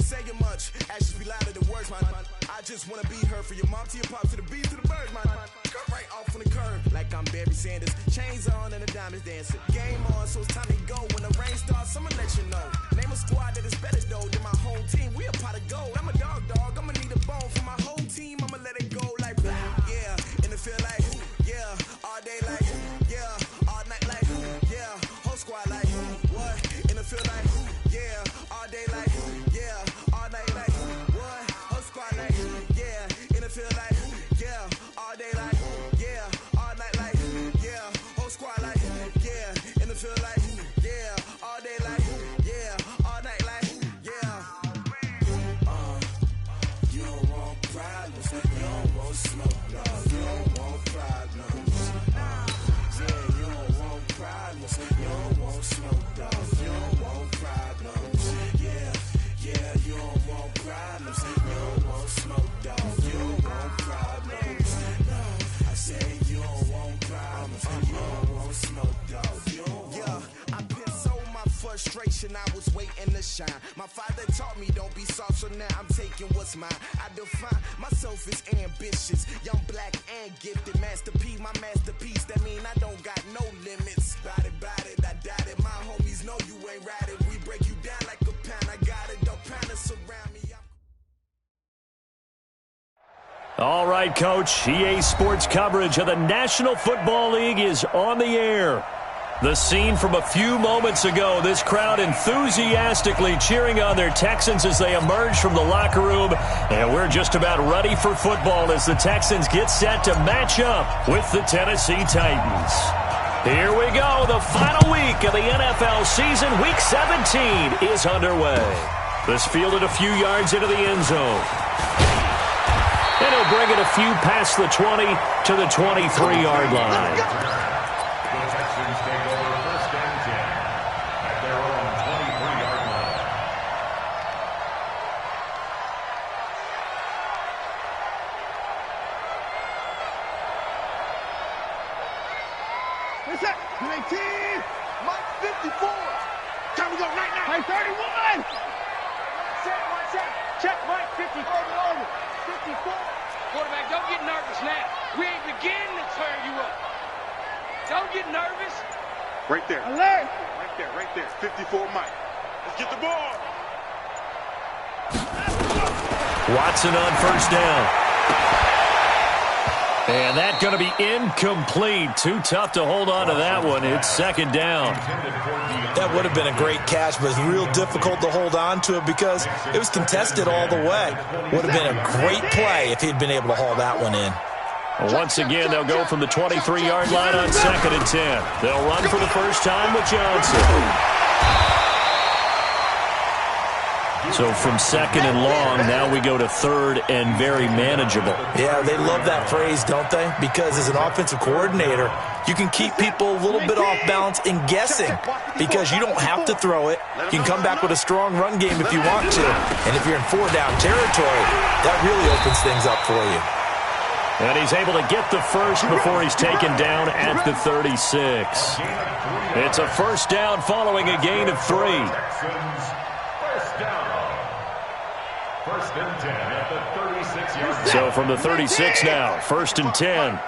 saying much. Actions be louder than words, man. I just wanna be heard. For your mom to your pop, to the beat, to the birds, man. Cut right off on the curb, like I'm Barry Sanders. Chains on and the diamonds dancing. Game on, so it's time to go. When the rain starts, I'ma let you know. Name a squad that is better though than my home team. We a pot of gold. I'm a dog. I'ma need a bone for my whole team. I'ma let it go like yeah. In the field like yeah. All day like yeah. All night like yeah. Whole squad like what? In the field like yeah. All day like yeah. All night like what? Whole squad like yeah. In the field like yeah. All day like yeah. All night like yeah. Whole squad like yeah. In the field like yeah. All day like yeah. All night like yeah. You don't want problems. You don't want smoke, no. You don't want problems. Yeah, you don't want problems. You don't want smoke, dog. You don't want problems. Yeah, you don't want problems. You don't want smoke, dog. You don't want problems. No, I say you don't want problems. You don't want smoke, dog. You don't want. I put so my frustration, I was waiting to shine. My father taught me don't be soft, so now I'm taking what's mine. I define myself as ambitious, young, black, and gifted. Masterpiece, my masterpiece. That mean I don't got no limits. Bout it, I doubt it. My homies know you ain't right it. We break you down like a pound. I got it, don't pound it, surround me. All right, Coach. EA Sports coverage of the National Football League is on the air. The scene from a few moments ago, this crowd enthusiastically cheering on their Texans as they emerge from the locker room. And we're just about ready for football as the Texans get set to match up with the Tennessee Titans. Here we go. The final week of the NFL season, Week 17, is underway. This fielded a few yards into the end zone. And he'll bring it a few past the 20 to the 23-yard line. Mike 54. Time to go right now. Mike 31. Check Mike 54. 54. Quarterback, don't get nervous now. We ain't beginning to turn you up. Don't get nervous. Right there. Alert. Right there. 54 Mike. Let's get the ball. Watson on first down. And that's going to be incomplete. Too tough to hold on to that one. It's second down. That would have been a great catch, but it's real difficult to hold on to it because it was contested all the way. Would have been a great play if he'd been able to haul that one in. Once again, they'll go from the 23-yard line on 2nd and 10. They'll run for the first time with Johnson. So from 2nd and long, now we go to 3rd and very manageable. Yeah, they love that phrase, don't they? Because as an offensive coordinator, you can keep people a little bit off balance and guessing because you don't have to throw it. You can come back with a strong run game if you want to. And if you're in 4-down territory, that really opens things up for you. And he's able to get the first before he's taken down at the 36. It's a first down following a gain of 3. First and 10 at the 36-yard line. So from the 36 now, 1st and 10.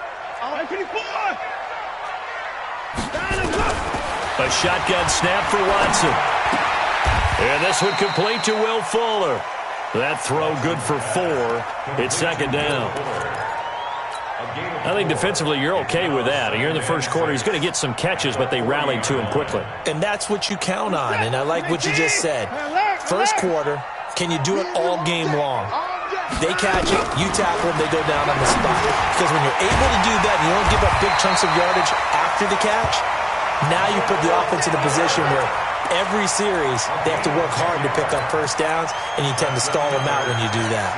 A shotgun snap for Watson. And this one complete to Will Fuller. That throw good for 4. It's second down. I think defensively you're okay with that. You're in the first quarter. He's going to get some catches, but they rallied to him quickly. And that's what you count on, and I like what you just said. First quarter, can you do it all game long? They catch it, you tackle them, they go down on the spot. Because when you're able to do that, and you don't give up big chunks of yardage after the catch, now you put the offense in a position where every series they have to work hard to pick up first downs, and you tend to stall them out when you do that.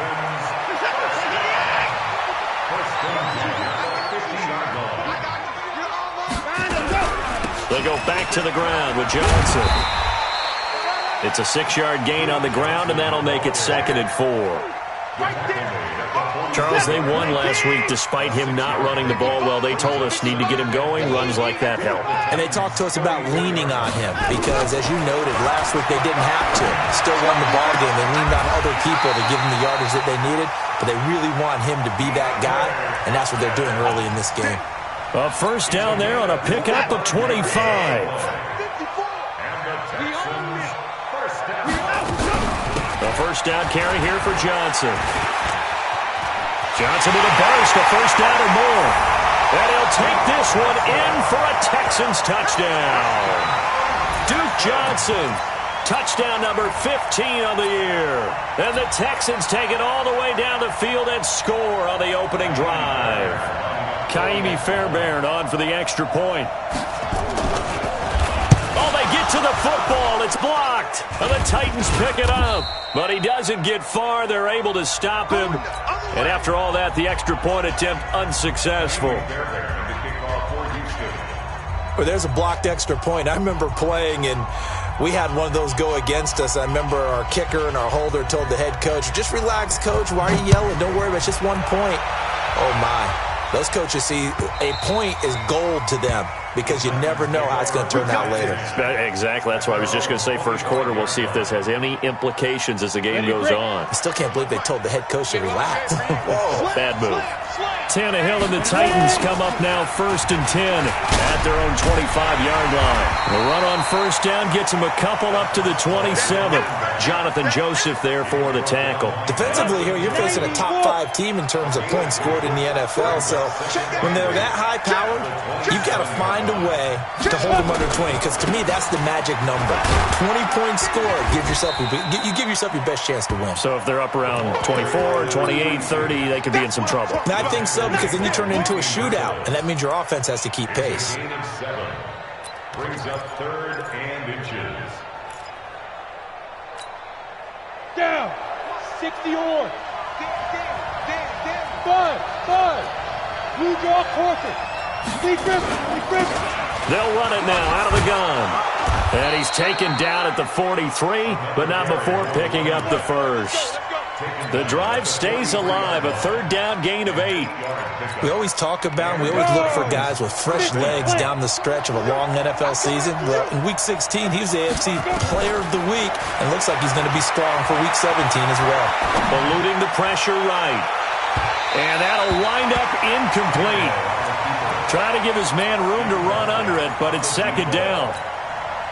They go back to the ground with Johnson. It's a 6-yard gain on the ground, and that'll make it 2nd and 4. Charles, they won last week despite him not running the ball well. They told us need to get him going. Runs like that help. And they talked to us about leaning on him because, as you noted, last week they didn't have to. Still won the ball game. They leaned on other people to give them the yardage that they needed, but they really want him to be that guy, and that's what they're doing early in this game. A first down there on a pickup of 25. A first down carry here for Johnson. Johnson with a burst, a first down or more. And he'll take this one in for a Texans touchdown. Duke Johnson, touchdown number 15 on the year. And the Texans take it all the way down the field and score on the opening drive. Kaimi Fairbairn on for the extra point. Oh, they get to the football. It's blocked. And the Titans pick it up. But he doesn't get far. They're able to stop him. And after all that, the extra point attempt unsuccessful. Well, there's a blocked extra point. I remember playing, and we had one of those go against us. I remember our kicker and our holder told the head coach, just relax, coach. Why are you yelling? Don't worry about it. It's just 1 point. Oh, my. Those coaches see a point is gold to them because you never know how it's going to turn out later. Exactly. That's why I was just going to say first quarter. We'll see if this has any implications as the game goes on. I still can't believe they told the head coach to relax. Whoa. Bad move. Tannehill and the Titans come up now 1st and 10 at their own 25-yard line. The run on first down gets them a couple up to the 27. Jonathan Joseph there for the tackle. Defensively here, you're facing a top-5 team in terms of points scored in the NFL. So when they're that high-powered, you've got to find a way to hold them under 20. Because to me, that's the magic number. 20 points scored, you give yourself your best chance to win. So if they're up around 24, 28, 30, they could be in some trouble. And I think so, because then you turn it into a shootout, and that means your offense has to keep pace. Brings up 3rd and inches. Down. 60 on. Five. Blue jaw corker. They'll run it now out of the gun. And he's taken down at the 43, but not before picking up the first. The drive stays alive, a 3rd down gain of 8. We always talk about, we always look for guys with fresh legs down the stretch of a long NFL season. Well, in Week 16, he was the AFC Player of the Week, and looks like he's going to be strong for Week 17 as well. Eluding the pressure right. And that'll wind up incomplete. Trying to give his man room to run under it, but it's 2nd down.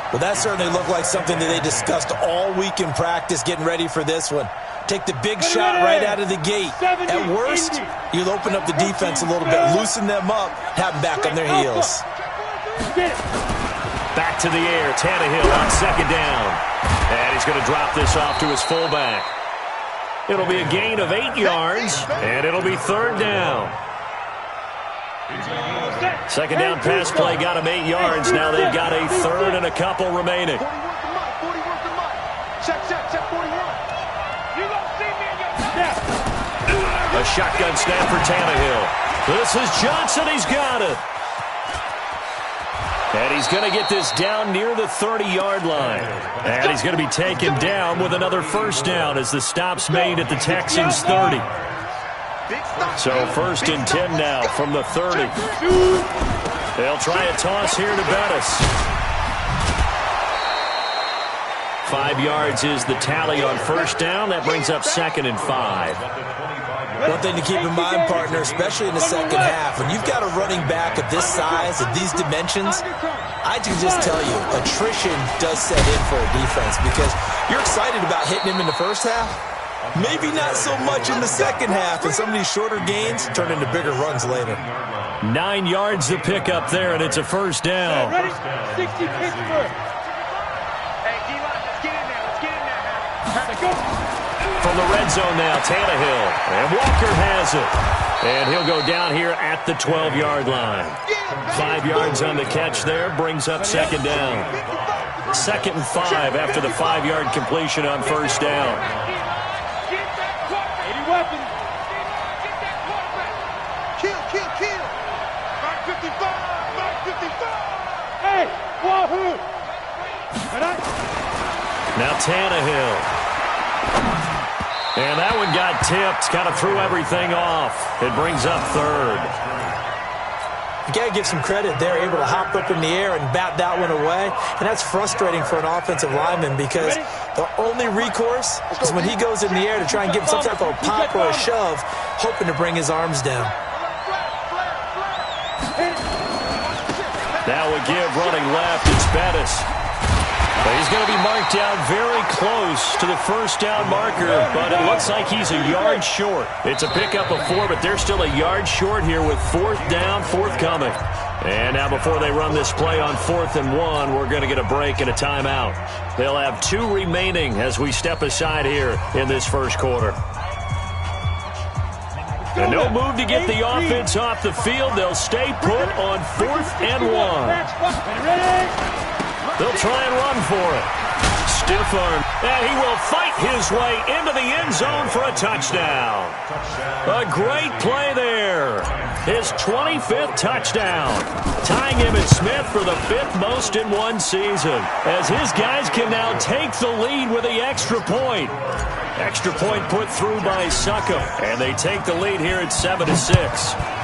Well, that certainly looked like something that they discussed all week in practice, getting ready for this one. Take the big shot right out of the gate. At worst, you'll open up the defense a little bit, loosen them up, have them back on their heels. Back to the air, Tannehill on 2nd down. And he's going to drop this off to his fullback. It'll be a gain of 8 yards, and it'll be 3rd down. 2nd down pass play got him 8 yards. Now they've got a 3rd and a couple remaining. A shotgun snap for Tannehill. This is Johnson. He's got it. And he's going to get this down near the 30-yard line. And he's going to be taken down with another first down as the stop's made at the Texans' 30. So 1st and 10 now from the 30. They'll try a toss here to Bettis. 5 yards is the tally on first down. That brings up 2nd and 5. One thing to keep in mind, partner, especially in the second half, when you've got a running back of this size, of these dimensions, I can just tell you, attrition does set in for a defense because you're excited about hitting him in the first half. Maybe not so much in the second half, and some of these shorter gains turn into bigger runs later. 9 yards to pick up there, and it's a first down. Ready? 60 Pittsburgh. Hey, D-line, let's get in there. Let's get in there. Let's go. From the red zone now, Tannehill. And Walker has it. And he'll go down here at the 12-yard line. 5 yards on the catch there, brings up 2nd down. 2nd and 5 after the 5-yard completion on first down. Weapon. Kill. Mark 55. Hey, wahoo. Now Tannehill. And that one got tipped, kind of threw everything off. It brings up third. You got to give some credit. They're able to hop up in the air and bat that one away. And that's frustrating for an offensive lineman because the only recourse is when he goes in the air to try and give some type of a pop or a shove, hoping to bring his arms down. Now a give running left. It's Bettis. But he's going to be marked down very close to the first down marker, but it looks like he's a yard short. It's a pickup of 4, but they're still a yard short here with 4th down, forthcoming. And now before they run this play on 4th and 1, we're going to get a break and a timeout. They'll have 2 remaining as we step aside here in this first quarter. And no move to get the offense off the field. They'll stay put on 4th and 1. They'll try and run for it. Stiff arm. And he will fight his way into the end zone for a touchdown. A great play there. His 25th touchdown. Tying Emmitt Smith for the 5th most in one season. As his guys can now take the lead with the extra point. Extra point put through by Suckup. And they take the lead here at 7-6.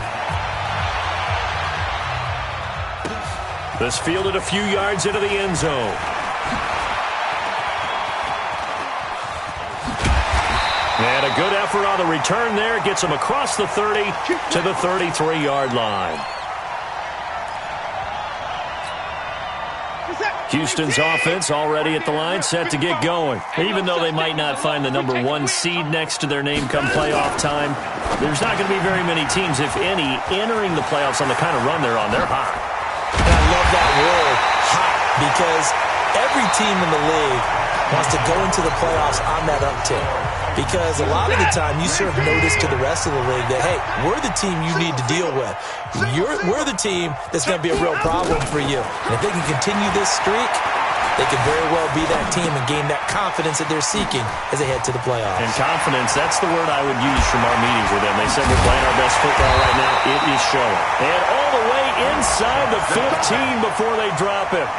This fielded a few yards into the end zone. And a good effort on the return there. Gets him across the 30 to the 33-yard line. Houston's offense already at the line, set to get going. Even though they might not find the number 1 seed next to their name come playoff time, there's not going to be very many teams, if any, entering the playoffs on the kind of run they're on. They're hot. And I love that word, hot, because every team in the league wants to go into the playoffs on that uptick. Because a lot of the time you serve notice to the rest of the league that, hey, we're the team you need to deal with. We're the team that's going to be a real problem for you. And if they can continue this streak, they could very well be that team and gain that confidence that they're seeking as they head to the playoffs. And confidence, that's the word I would use from our meetings with them. They said we're playing our best football right now. It is showing. And all the way inside the 15 before they drop it.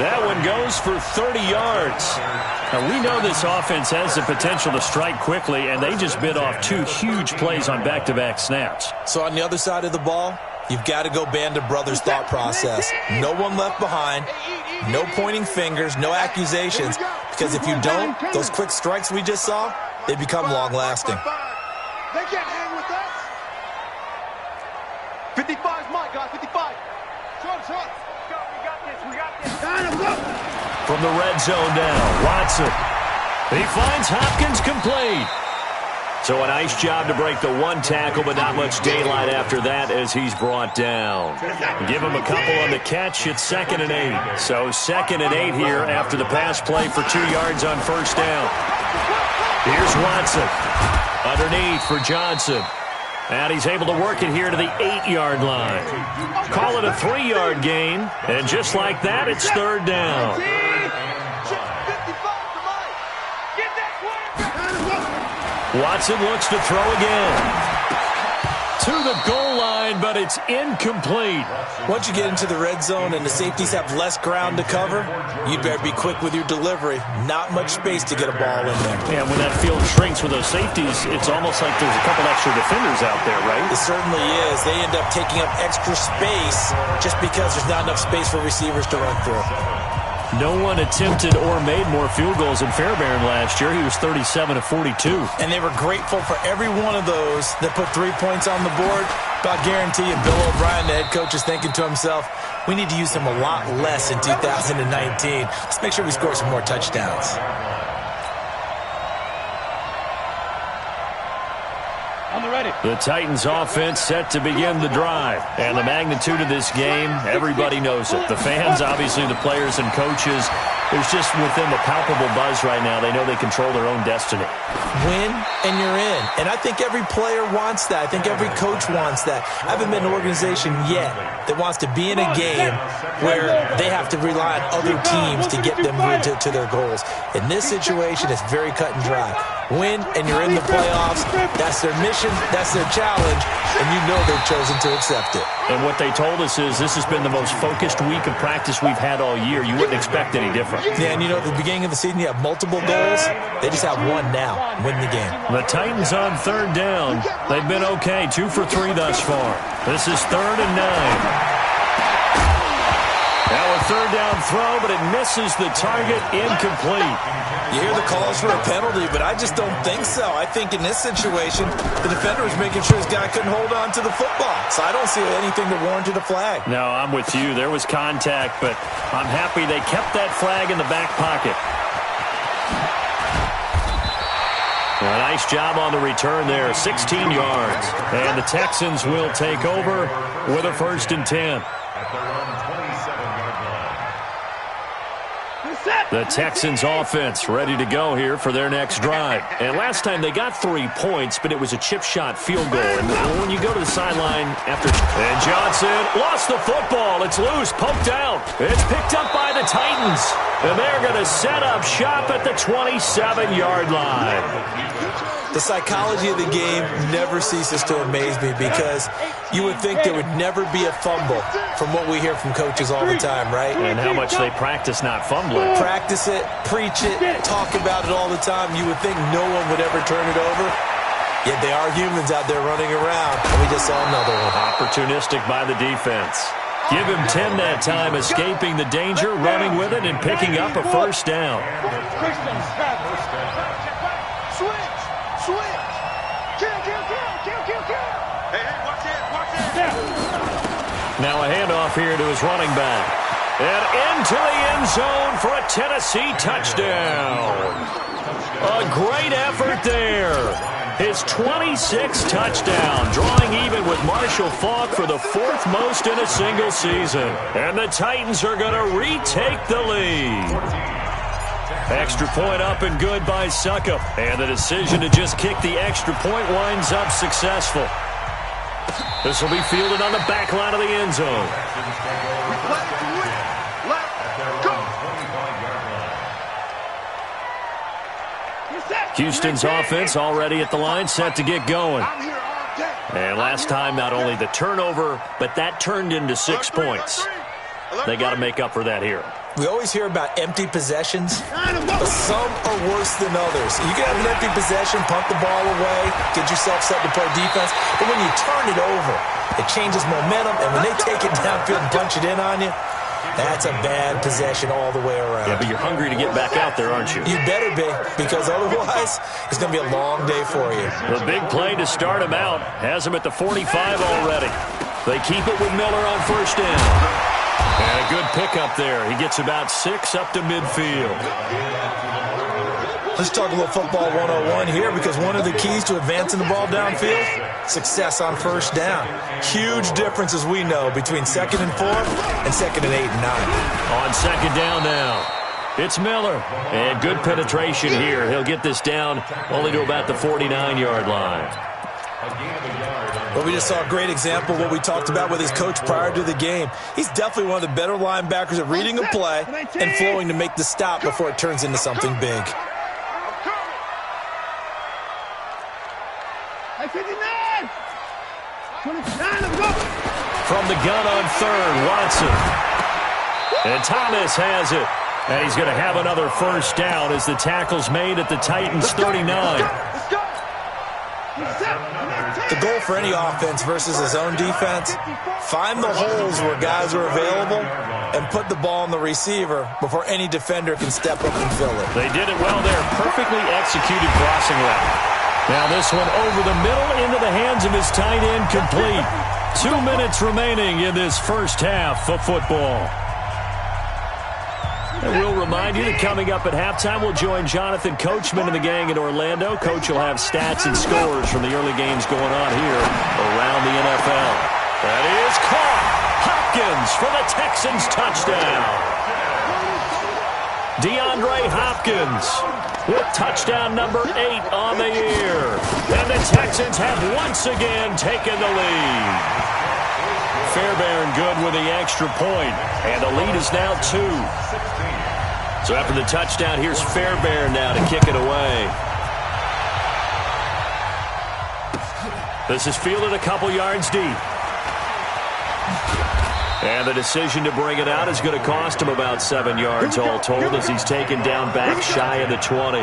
That one goes for 30 yards. Now, we know this offense has the potential to strike quickly, and they just bit off 2 huge plays on back-to-back snaps. So on the other side of the ball, you've got to go Band of Brothers thought process. No one left behind, no pointing fingers, no accusations, because if you don't, those quick strikes we just saw, they become long-lasting. They can't hang with us. 55's mine, guys, 55. Short. We got this. From the red zone now, Watson. He finds Hopkins complete. So a nice job to break the 1 tackle, but not much daylight after that as he's brought down. Give him a couple on the catch. It's 2nd and 8. So 2nd and 8 here after the pass play for 2 yards on first down. Here's Watson. Underneath for Johnson. And he's able to work it here to the 8-yard line. Call it a 3-yard gain. And just like that, it's 3rd down. Watson looks to throw again. To the goal line, but it's incomplete. Once you get into the red zone and the safeties have less ground to cover, you better be quick with your delivery. Not much space to get a ball in there. Yeah, when that field shrinks with those safeties, it's almost like there's a couple extra defenders out there, right? It certainly is. They end up taking up extra space just because there's not enough space for receivers to run through. No one attempted or made more field goals in Fairbairn last year. He was 37 of 42. And they were grateful for every one of those that put 3 points on the board. But I guarantee you, Bill O'Brien, the head coach, is thinking to himself, we need to use him a lot less in 2019. Let's make sure we score some more touchdowns. The Titans offense set to begin the drive. And the magnitude of this game, everybody knows it. The fans, obviously the players and coaches. There's just with them a palpable buzz right now. They know they control their own destiny. Win and you're in. And I think every player wants that. I think every coach wants that. I haven't been an organization yet that wants to be in a game where they have to rely on other teams to get them to their goals. In this situation, it's very cut and dry. Win and you're in the playoffs. That's their mission. That's their challenge, and you know they've chosen to accept it. And what they told us is this has been the most focused week of practice we've had all year. You wouldn't expect any different. Yeah, and you know, at the beginning of the season, you have multiple goals. They just have one now, win the game. The Titans on third down. They've been okay, 2 for 3 thus far. This is 3rd and 9. Now a third down throw, but it misses the target, incomplete. You hear the calls for a penalty, but I just don't think so. I think in this situation, the defender was making sure his guy couldn't hold on to the football. So I don't see anything that warranted a flag. No, I'm with you. There was contact, but I'm happy they kept that flag in the back pocket. A nice job on the return there, 16 yards. And the Texans will take over with a 1st and 10. The Texans offense ready to go here for their next drive. And last time they got 3 points, but it was a chip shot field goal. And when you go to the sideline after... And Johnson lost the football. It's loose, poked out. It's picked up by the Titans. And they're going to set up shop at the 27-yard line. The psychology of the game never ceases to amaze me because you would think there would never be a fumble from what we hear from coaches all the time, right? And how much they practice not fumbling. Practice it, preach it, talk about it all the time. You would think no one would ever turn it over. Yet they are humans out there running around, and we just saw another one. Opportunistic by the defense. Give him 10 that time, escaping the danger, running with it, and picking up a 1st down. Now a handoff here to his running back. And into the end zone for a Tennessee touchdown. A great effort there. His 26th touchdown, drawing even with Marshall Faulk for the 4th most in a single season. And the Titans are going to retake the lead. Extra point up and good by Suckup. And the decision to just kick the extra point winds up successful. This will be fielded on the back line of the end zone. Houston's offense already at the line, set to get going. And last time, not only the turnover, but that turned into 6 points. They got to make up for that here. We always hear about empty possessions, but some are worse than others. You can have an empty possession, punt the ball away, get yourself set to play defense, but when you turn it over, it changes momentum, and when they take it downfield and punch it in on you, that's a bad possession all the way around. Yeah, but you're hungry to get back out there, aren't you? You better be, because otherwise, it's going to be a long day for you. The big play to start him out has him at the 45 already. They keep it with Miller on 1st down. And a good pickup there. He gets about 6 up to midfield. Let's talk a little football 101 here, because one of the keys to advancing the ball downfield, success on 1st down. Huge difference, as we know, between 2nd and 4 and 2nd and 8 and 9. On 2nd down now, it's Miller. And good penetration here. He'll get this down only to about the 49-yard line. Well, we just saw a great example of what we talked about with his coach prior to the game. He's definitely one of the better linebackers at reading a play and flowing to make the stop before it turns into something big. From the gun on 3rd, Watson. And Thomas has it. And he's going to have another 1st down as the tackle's made at the Titans' 39. The goal for any offense versus his own defense, find the holes where guys are available and put the ball on the receiver before any defender can step up and fill it. They did it well there. Perfectly executed crossing route. Now this one over the middle into the hands of his tight end, complete. 2 minutes remaining in this 1st half of football. And we'll remind you that coming up at halftime, we'll join Jonathan Coachman and the gang in Orlando. Coach will have stats and scores from the early games going on here around the NFL. That is caught. Hopkins for the Texans touchdown. DeAndre Hopkins with touchdown number 8 on the year. And the Texans have once again taken the lead. Fairbairn good with the extra point, and the lead is now 2. So after the touchdown, here's Fairbairn now to kick it away. This is fielded a couple yards deep. And the decision to bring it out is going to cost him about 7 yards all told as he's taken down back shy of the 20.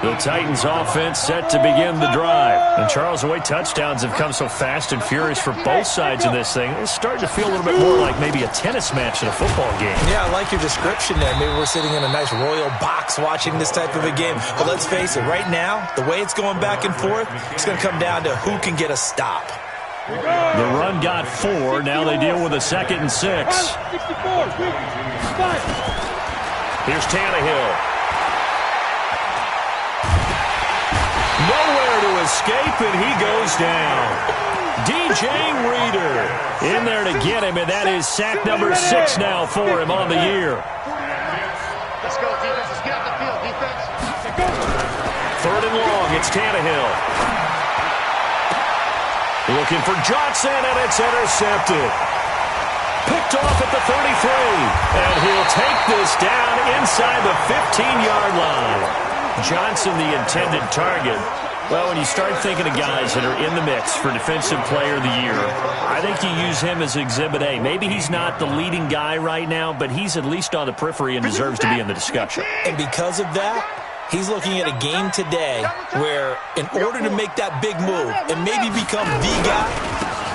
The Titans offense set to begin the drive. And Charles, the way touchdowns have come so fast and furious for both sides of this thing, it's starting to feel a little bit more like maybe a tennis match in a football game. Yeah, I like your description there. Maybe we're sitting in a nice royal box watching this type of a game. But let's face it, right now, the way it's going back and forth, it's going to come down to who can get a stop. The run got 4. Now they deal with a 2nd and 6. Here's Tannehill. Nowhere to escape, and he goes down. DJ Reader in there to get him, and that is sack number 6 now for him on the year. Let's go, defense. Let's get out the field, defense. 3rd and long. It's Tannehill. Looking for Johnson, and it's intercepted. Picked off at the 33. And he'll take this down inside the 15-yard line. Johnson, the intended target. Well, when you start thinking of guys that are in the mix for Defensive Player of the Year, I think you use him as Exhibit A. Maybe he's not the leading guy right now, but he's at least on the periphery and deserves to be in the discussion. And because of that, he's looking at a game today where in order to make that big move and maybe become the guy,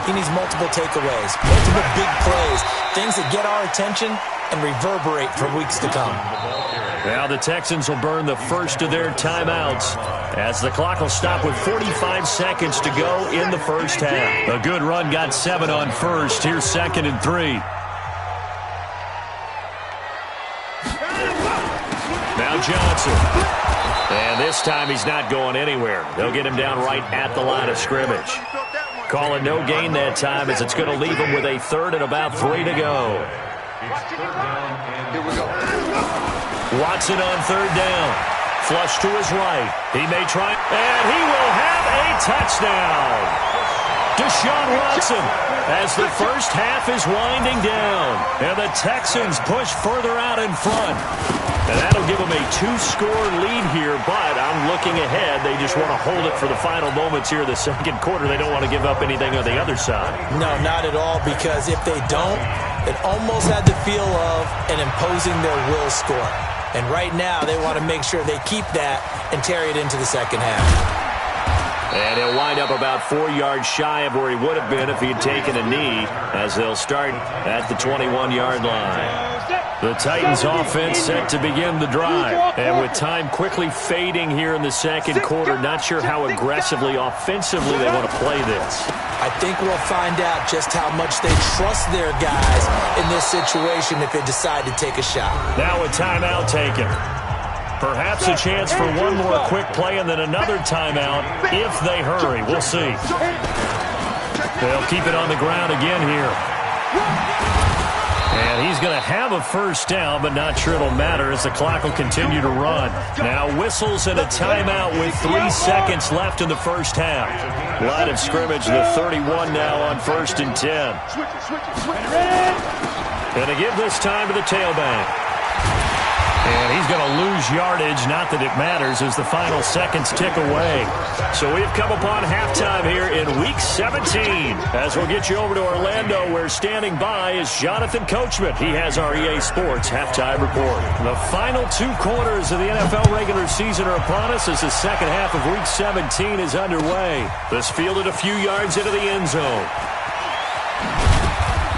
he needs multiple takeaways, multiple big plays, things that get our attention and reverberate for weeks to come. Now the Texans will burn the first of their timeouts as the clock will stop with 45 seconds to go in the first half. A good run got 7 on first. Here's 2nd and 3. Now Johnson. And this time he's not going anywhere. They'll get him down right at the line of scrimmage. Calling no gain that time as it's going to leave him with a 3rd and about 3 to go. Here we go. Watson on 3rd down. Flush to his right. He may try, and he will have a touchdown. Deshaun Watson as the first half is winding down. And the Texans push further out in front. And that'll give them a 2-score lead here, but I'm looking ahead. They just want to hold it for the final moments here in the 2nd quarter. They don't want to give up anything on the other side. No, not at all, because if they don't, it almost had the feel of an imposing their will score. And right now, they want to make sure they keep that and carry it into the 2nd half. And he'll wind up about 4 yards shy of where he would have been if he had taken a knee, as they'll start at the 21-yard line. The Titans offense set to begin the drive. And with time quickly fading here in the 2nd quarter, not sure how aggressively, offensively they want to play this. I think we'll find out just how much they trust their guys in this situation if they decide to take a shot. Now a timeout taken. Perhaps a chance for one more quick play and then another timeout if they hurry. We'll see. They'll keep it on the ground again here. And he's going to have a first down, but not sure it'll matter as the clock will continue to run. Now whistles and a timeout with 3 seconds left in the first half. Line of scrimmage, the 31 now on 1st and 10. And to give this time to the tailback. And he's going to lose yardage, not that it matters, as the final seconds tick away. So we've come upon halftime here in Week 17. As we'll get you over to Orlando, where standing by is Jonathan Coachman. He has our EA Sports halftime report. The final 2 quarters of the NFL regular season are upon us as the 2nd half of Week 17 is underway. This fielded a few yards into the end zone.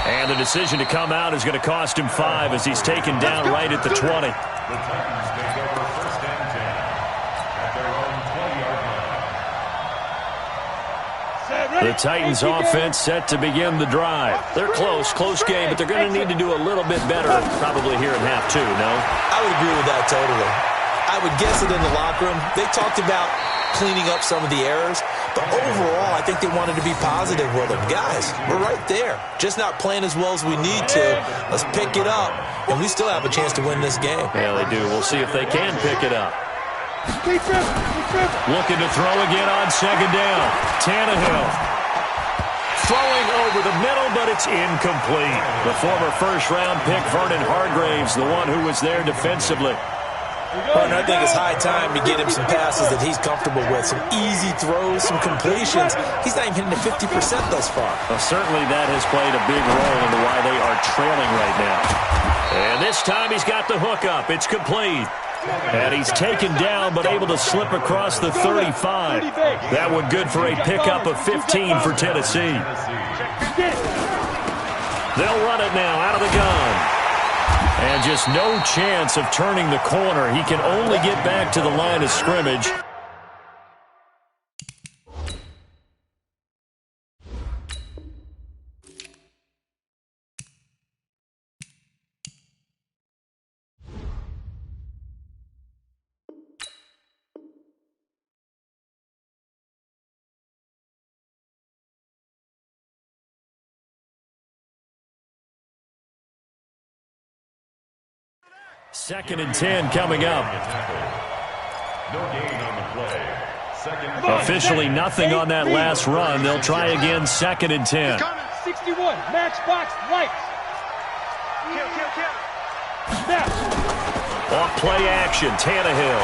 And the decision to come out is going to cost him 5 as he's taken down right at the 20. The Titans offense set to begin the drive. They're close game, but they're going to need to do a little bit better probably here in half 2, no? I would agree with that totally. I would guess it in the locker room. They talked about cleaning up some of the errors, but overall, I think they wanted to be positive with them. Guys, we're right there. Just not playing as well as we need to. Let's pick it up, and we still have a chance to win this game. Yeah, they do. We'll see if they can pick it up. Looking to throw again on 2nd down. Tannehill throwing over the middle, but it's incomplete. The former first-round pick, Vernon Hargreaves, the one who was there defensively. And I think it's high time to get him some passes that he's comfortable with. Some easy throws, some completions. He's not even hitting the 50% thus far. Well, certainly that has played a big role into why they are trailing right now. And this time he's got the hook up. It's complete. And he's taken down but able to slip across the 35. That one good for a pickup of 15 for Tennessee. They'll run it now out of the gun. And just no chance of turning the corner. He can only get back to the line of scrimmage. Second and 10 coming up. No gain on the play. Officially nothing on that last run. They'll try again, second and 10. 61, matchbox lights. Off play action, Tannehill.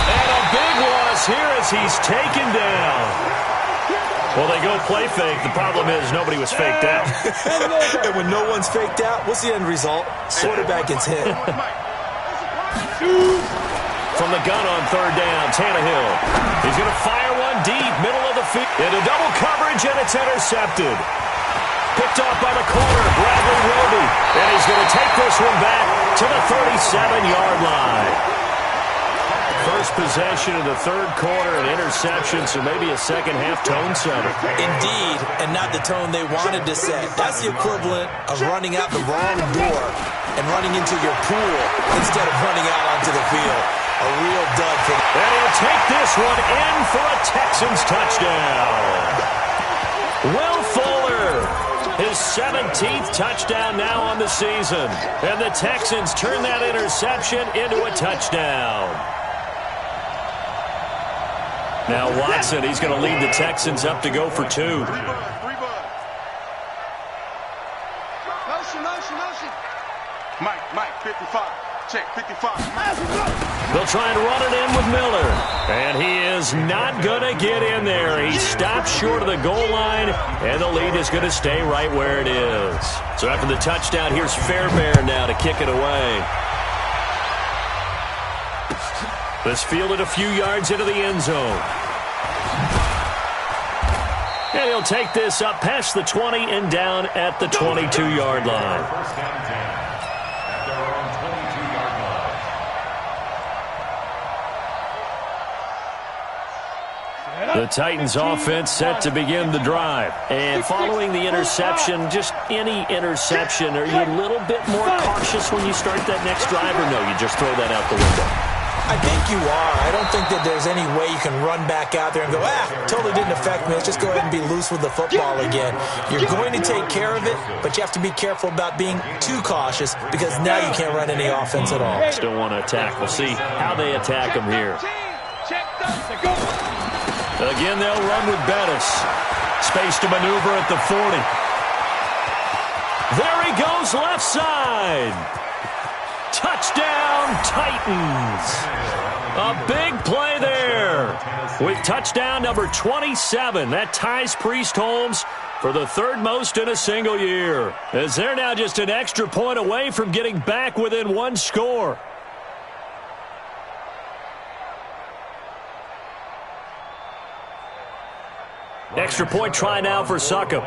And a big loss here as he's taken down. Well, they go play fake. The problem is nobody was faked out. And when no one's faked out, what's the end result? Quarterback gets hit. From the gun on third down, Tannehill. He's going to fire one deep, middle of the field. Into double coverage, and it's intercepted. Picked off by the corner, Bradley Roby. And he's going to take this one back to the 37-yard line. First possession of the third quarter, an interception, so maybe a second-half tone setter. Indeed, and not the tone they wanted to set. That's the equivalent of running out the wrong door and running into your pool instead of running out onto the field. A real dud for them. And he'll take this one in for a Texans touchdown. Will Fuller, his 17th touchdown now on the season. And the Texans turn that interception into a touchdown. Now Watson, he's going to lead the Texans up to go for two. Motion. Mike, 55. Check, 55. They'll try and run it in with Miller. And he is not going to get in there. He stopped short of the goal line, and the lead is going to stay right where it is. So after the touchdown, here's Fairbairn now to kick it away. This fielded a few yards into the end zone. And he'll take this up past the 20 and down at the 22-yard line. First down 10 at their own 22-yard line. The Titans offense set to begin the drive. And following the interception, just any interception, are you a little bit more cautious when you start that next drive, or no, you just throw that out the window? I think you are. I don't think that there's any way you can run back out there and go, totally didn't affect me. Let's just go ahead and be loose with the football again. You're going to take care of it, but you have to be careful about being too cautious because now you can't run any offense at all. Still want to attack. We'll see how they attack him here. Again, they'll run with Bettis. Space to maneuver at the 40. There he goes, left side. Touchdown, Titans. A big play there with touchdown number 27. That ties Priest Holmes for the third most in a single year, as they're now just an extra point away from getting back within one score. Extra point try now for Succop.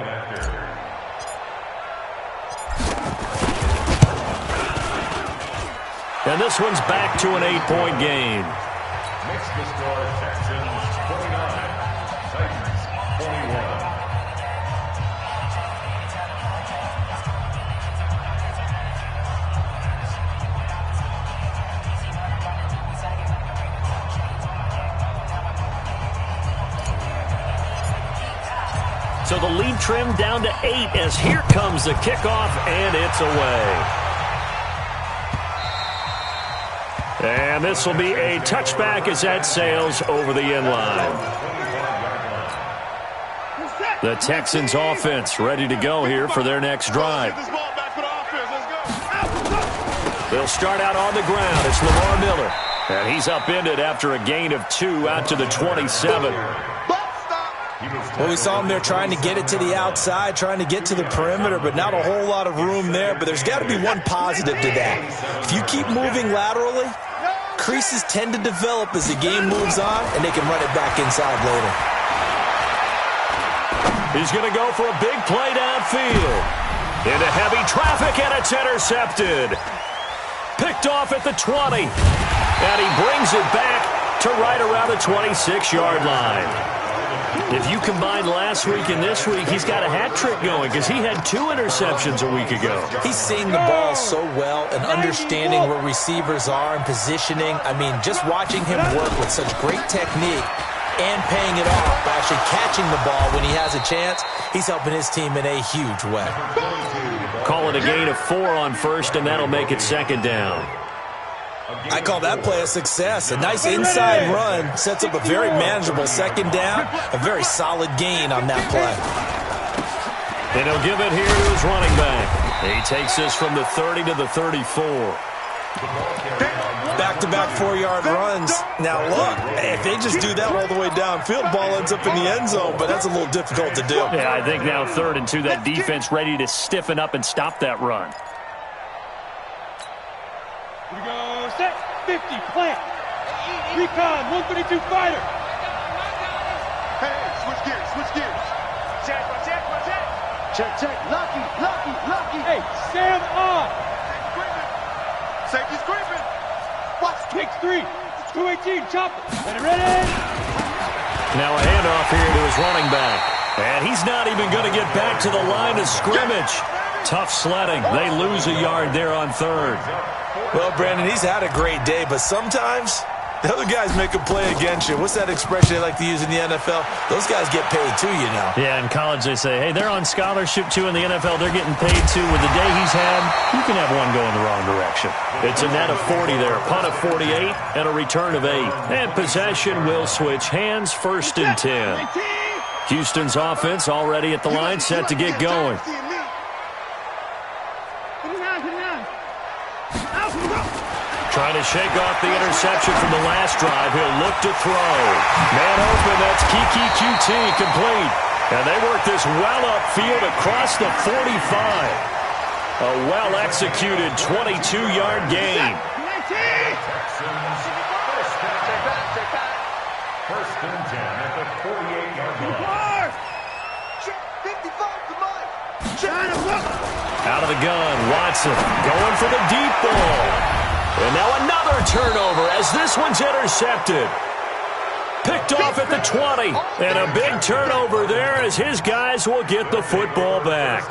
And this one's back to an 8-point game. Makes the score Texans 29, Titans 21. So the lead trimmed down to 8 as here comes the kickoff, and it's away. And this will be a touchback as that sails over the end line. The Texans offense ready to go here for their next drive. They'll start out on the ground. It's Lamar Miller. And he's upended after a gain of 2 out to the 27. Well, we saw him there trying to get it to the outside, trying to get to the perimeter, but not a whole lot of room there. But there's got to be one positive to that. If you keep moving laterally, creases tend to develop as the game moves on, and they can run it back inside later. He's going to go for a big play downfield. Into heavy traffic, and it's intercepted. Picked off at the 20. And he brings it back to right around the 26-yard line. If you combine last week and this week, he's got a hat trick going because he had 2 interceptions a week ago. He's seeing the ball so well and understanding where receivers are and positioning. I mean, just watching him work with such great technique and paying it off by actually catching the ball when he has a chance, he's helping his team in a huge way. Call it a gain of 4 on first, and that'll make it second down. I call that play a success. A nice inside run sets up a very manageable second down, a very solid gain on that play. And he'll give it here to his running back. He takes this from the 30 to the 34. Back-to-back 4-yard runs. Now, look, if they just do that all the way downfield, ball ends up in the end zone, but that's a little difficult to do. Yeah, I think now 3rd and 2, that defense ready to stiffen up and stop that run. Here we go, set, 50, plant. Recon, 132 fighter. Hey, switch gears. Check. Check, lucky. Hey, Sam on. Safety's creeping. Watch, takes 3. 218, chopper. Ready. Now a handoff here to his running back. And he's not even going to get back to the line of scrimmage. Tough sledding. They lose a yard there on 3rd. Well, Brandon, he's had a great day, but sometimes the other guys make a play against you. What's that expression they like to use in the NFL? Those guys get paid too, you know. Yeah, in college they say, hey, they're on scholarship too. In the NFL, they're getting paid too. With the day he's had, you can have one going the wrong direction. It's a net of 40 there, a punt of 48, and a return of 8. And possession will switch hands, 1st and 10. Houston's offense already at the line, set to get going. Trying to shake off the interception from the last drive. He'll look to throw. Man open, that's QT complete. And they work this well upfield across the 45. A well-executed 22-yard gain. First and 10 at the 48-yard line. Out of the gun, Watson going for the deep ball. And now another turnover as this one's intercepted. Picked off at the 20. And a big turnover there as his guys will get the football back.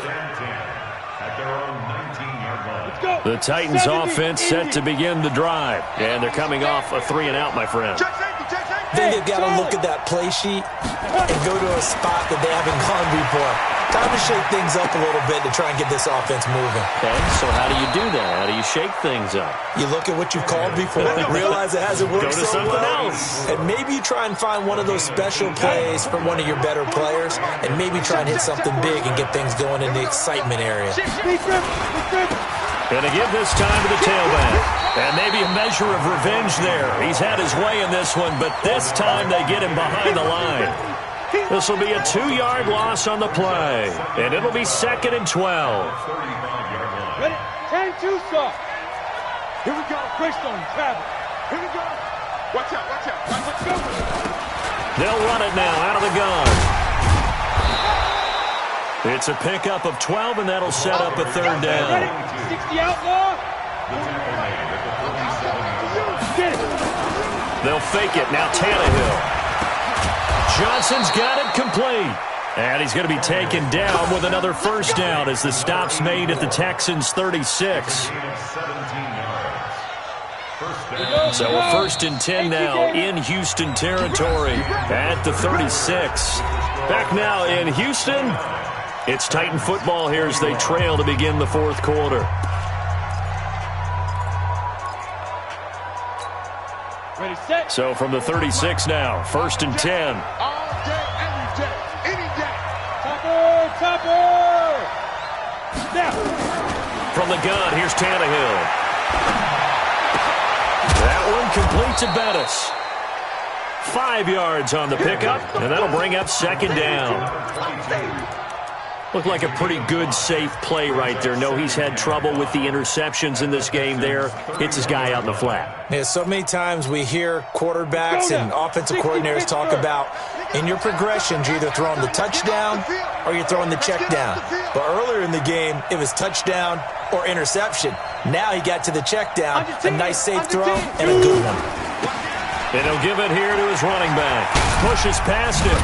The Titans offense set to begin the drive. And they're coming off a 3-and-out, my friend. I think they've got to look at that play sheet and go to a spot that they haven't gone before. Time to shake things up a little bit to try and get this offense moving. Okay, so how do you do that? How do you shake things up? You look at what you've called before, realize it hasn't worked Go to so something well, else. and maybe you try and find one of those special plays from one of your better players, and maybe try and hit something big and get things going in the excitement area. Going to give this time to the tailback. And maybe a measure of revenge there. He's had his way in this one, but this time they get him behind the line. This will be a 2-yard loss on the play. And it'll be 2nd and 12. Ready? 10-2 soft. Here we go. Greystone travel. Here we go. Watch out. Let's go. They'll run it now out of the gun. It's a pickup of 12, and that'll set up a 3rd down. Ready? 60 outlaw. Get it. They'll fake it. Now Tannehill. Johnson's got it complete. And he's going to be taken down with another 1st down as the stop's made at the Texans' 36. So a 1st and 10 now in Houston territory at the 36. Back now in Houston, it's Titan football here as they trail to begin the 4th quarter. Ready, set. So from the 36 now, 1st and 10. All day, every day, any day. Topper. Snap. From the gun, here's Tannehill. That one complete to Bettis. 5 yards on the pickup, and that'll bring up second down. Looked like a pretty good, safe play right there. No, he's had trouble with the interceptions in this game there. Hits his guy out in the flat. Yeah, so many times we hear quarterbacks and offensive coordinators talk about in your progressions, you're either throwing the touchdown or you're throwing the check down. But earlier in the game, it was touchdown or interception. Now he got to the check down, a nice safe throw, and a good one. And he'll give it here to his running back. Pushes past him.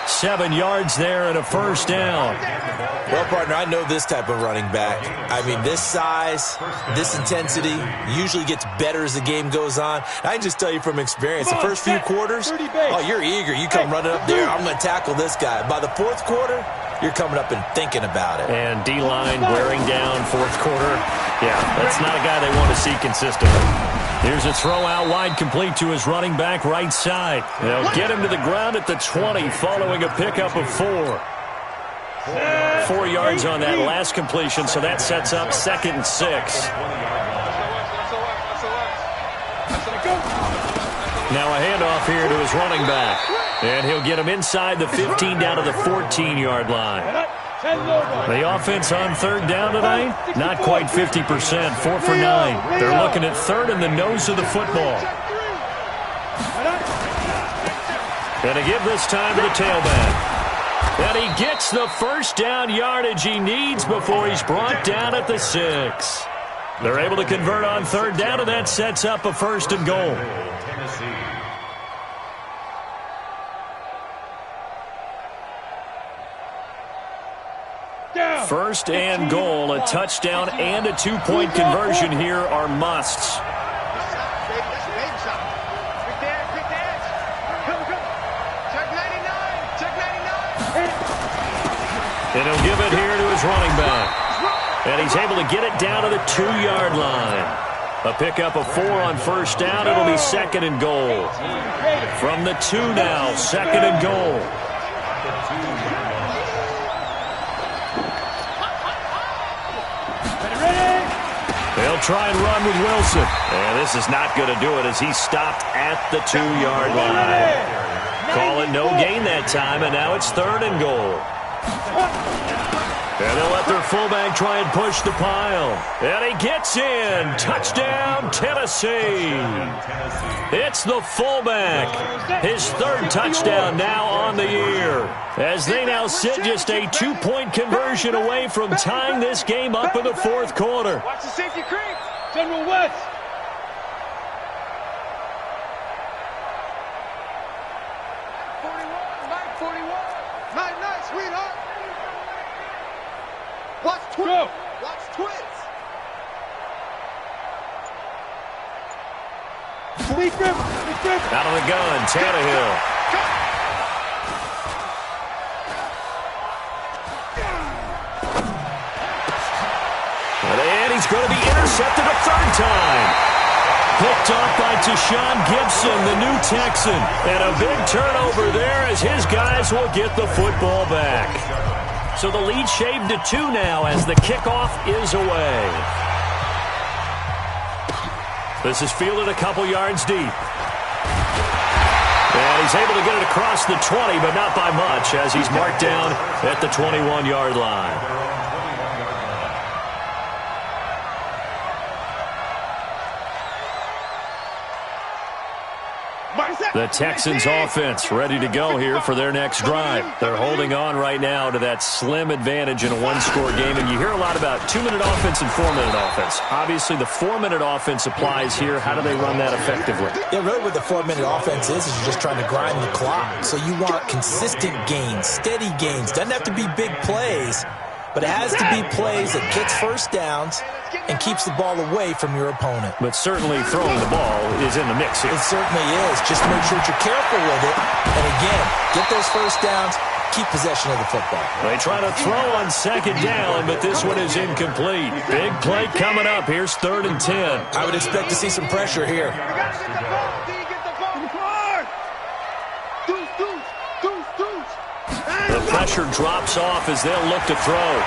7 yards there and a first down. Well, partner, I know this type of running back. I mean, this size, this intensity usually gets better as the game goes on. I can just tell you from experience, the first few quarters, oh, you're eager. You come running up there, I'm going to tackle this guy. By the fourth quarter, you're coming up and thinking about it. And D-line wearing down fourth quarter. Yeah, that's not a guy they want to see consistently. Here's a throw out wide, complete to his running back right side. They'll get him to the ground at the 20 following a pickup of 4. 4 yards on that last completion, so that sets up 2nd and 6. Now a handoff here to his running back. And he'll get him inside the 15 down to the 14-yard line. The offense on third down tonight, not quite 50%, 4 for 9. They're looking at third in the nose of the football. And to give this time to the tailback. And he gets the first down yardage he needs before he's brought down at the 6. They're able to convert on third down, and that sets up a 1st and goal. First and goal, a touchdown and a 2-point conversion here are musts. And he'll give it here to his running back. And he's able to get it down to the 2-yard line. A pickup of 4 on first down. It'll be 2nd and goal. From the 2 now, 2nd and goal. They'll try and run with Wilson. And this is not going to do it as he's stopped at the 2-yard line. Call it no gain that time, and now it's 3rd and goal. And they'll let their fullback try and push the pile. And he gets in. Touchdown, Tennessee. It's the fullback. His 3rd touchdown now on the year. As they now sit just a 2-point conversion away from tying this game up in the 4th quarter. Watch the safety creep. General West. Go. Watch twins. Out of the gun, Tannehill. And he's going to be intercepted a 3rd time. Picked off by Tashawn Gibson, the new Texan. And a big turnover there as his guys will get the football back. So the lead shaved to 2 now as the kickoff is away. This is fielded a couple yards deep. And he's able to get it across the 20, but not by much as he's marked down at the 21-yard line. The Texans offense ready to go here for their next drive. They're holding on right now to that slim advantage in a 1-score game. And you hear a lot about 2-minute offense and 4-minute offense. Obviously, the 4-minute offense applies here. How do they run that effectively? Yeah, really what the 4-minute offense is you're just trying to grind the clock. So you want consistent gains, steady gains. Doesn't have to be big plays, but it has to be plays that gets first downs and keeps the ball away from your opponent. But certainly throwing the ball is in the mix here. It certainly is. Just make sure that you're careful with it. And again, get those first downs, keep possession of the football. They try to throw on 2nd down, but this one is incomplete. Big play coming up. Here's 3rd and 10. I would expect to see some pressure here. The pressure drops off as they'll look to throw.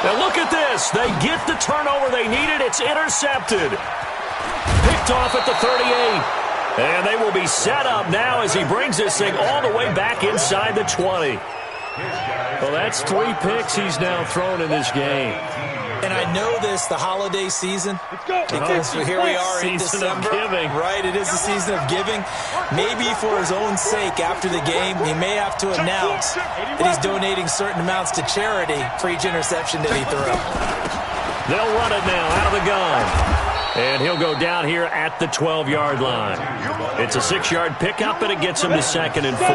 And look at this. They get the turnover they needed. It's intercepted. Picked off at the 38. And they will be set up now as he brings this thing all the way back inside the 20. Well, that's 3 picks he's now thrown in this game. And I know this, the holiday season, because here we are in December. Right, it is the season of giving. Maybe for his own sake after the game, he may have to announce that he's donating certain amounts to charity for each interception that he threw. They'll run it now out of the gun. And he'll go down here at the 12-yard line. It's a 6-yard pickup, and it gets him to 2nd and 4.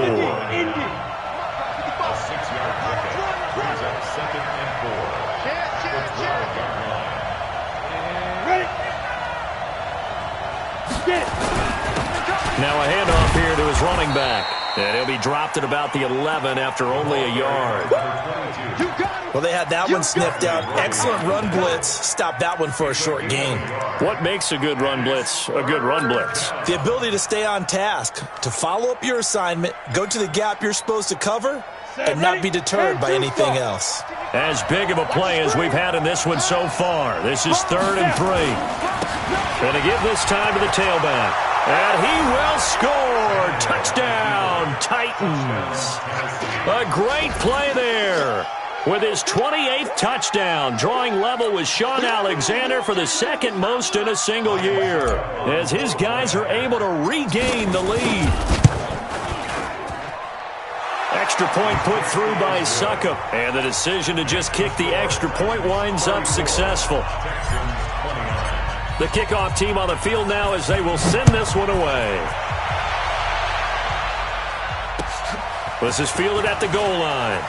Now a handoff here to his running back. And he'll be dropped at about the 11 after only a yard. Well, they had that one sniffed out. Excellent run blitz. Stop that one for a short gain. What makes a good run blitz a good run blitz? The ability to stay on task, to follow up your assignment, go to the gap you're supposed to cover, and not be deterred by anything else. As big of a play as we've had in this one so far. This is 3rd and 3. Going to give this time to the tailback. And he will score. Touchdown, Titans. A great play there. With his 28th touchdown, drawing level with Sean Alexander for the 2nd most in a single year. As his guys are able to regain the lead. Extra point put through by Suckup. And the decision to just kick the extra point winds up successful. The kickoff team on the field now as they will send this one away. This is fielded at the goal line.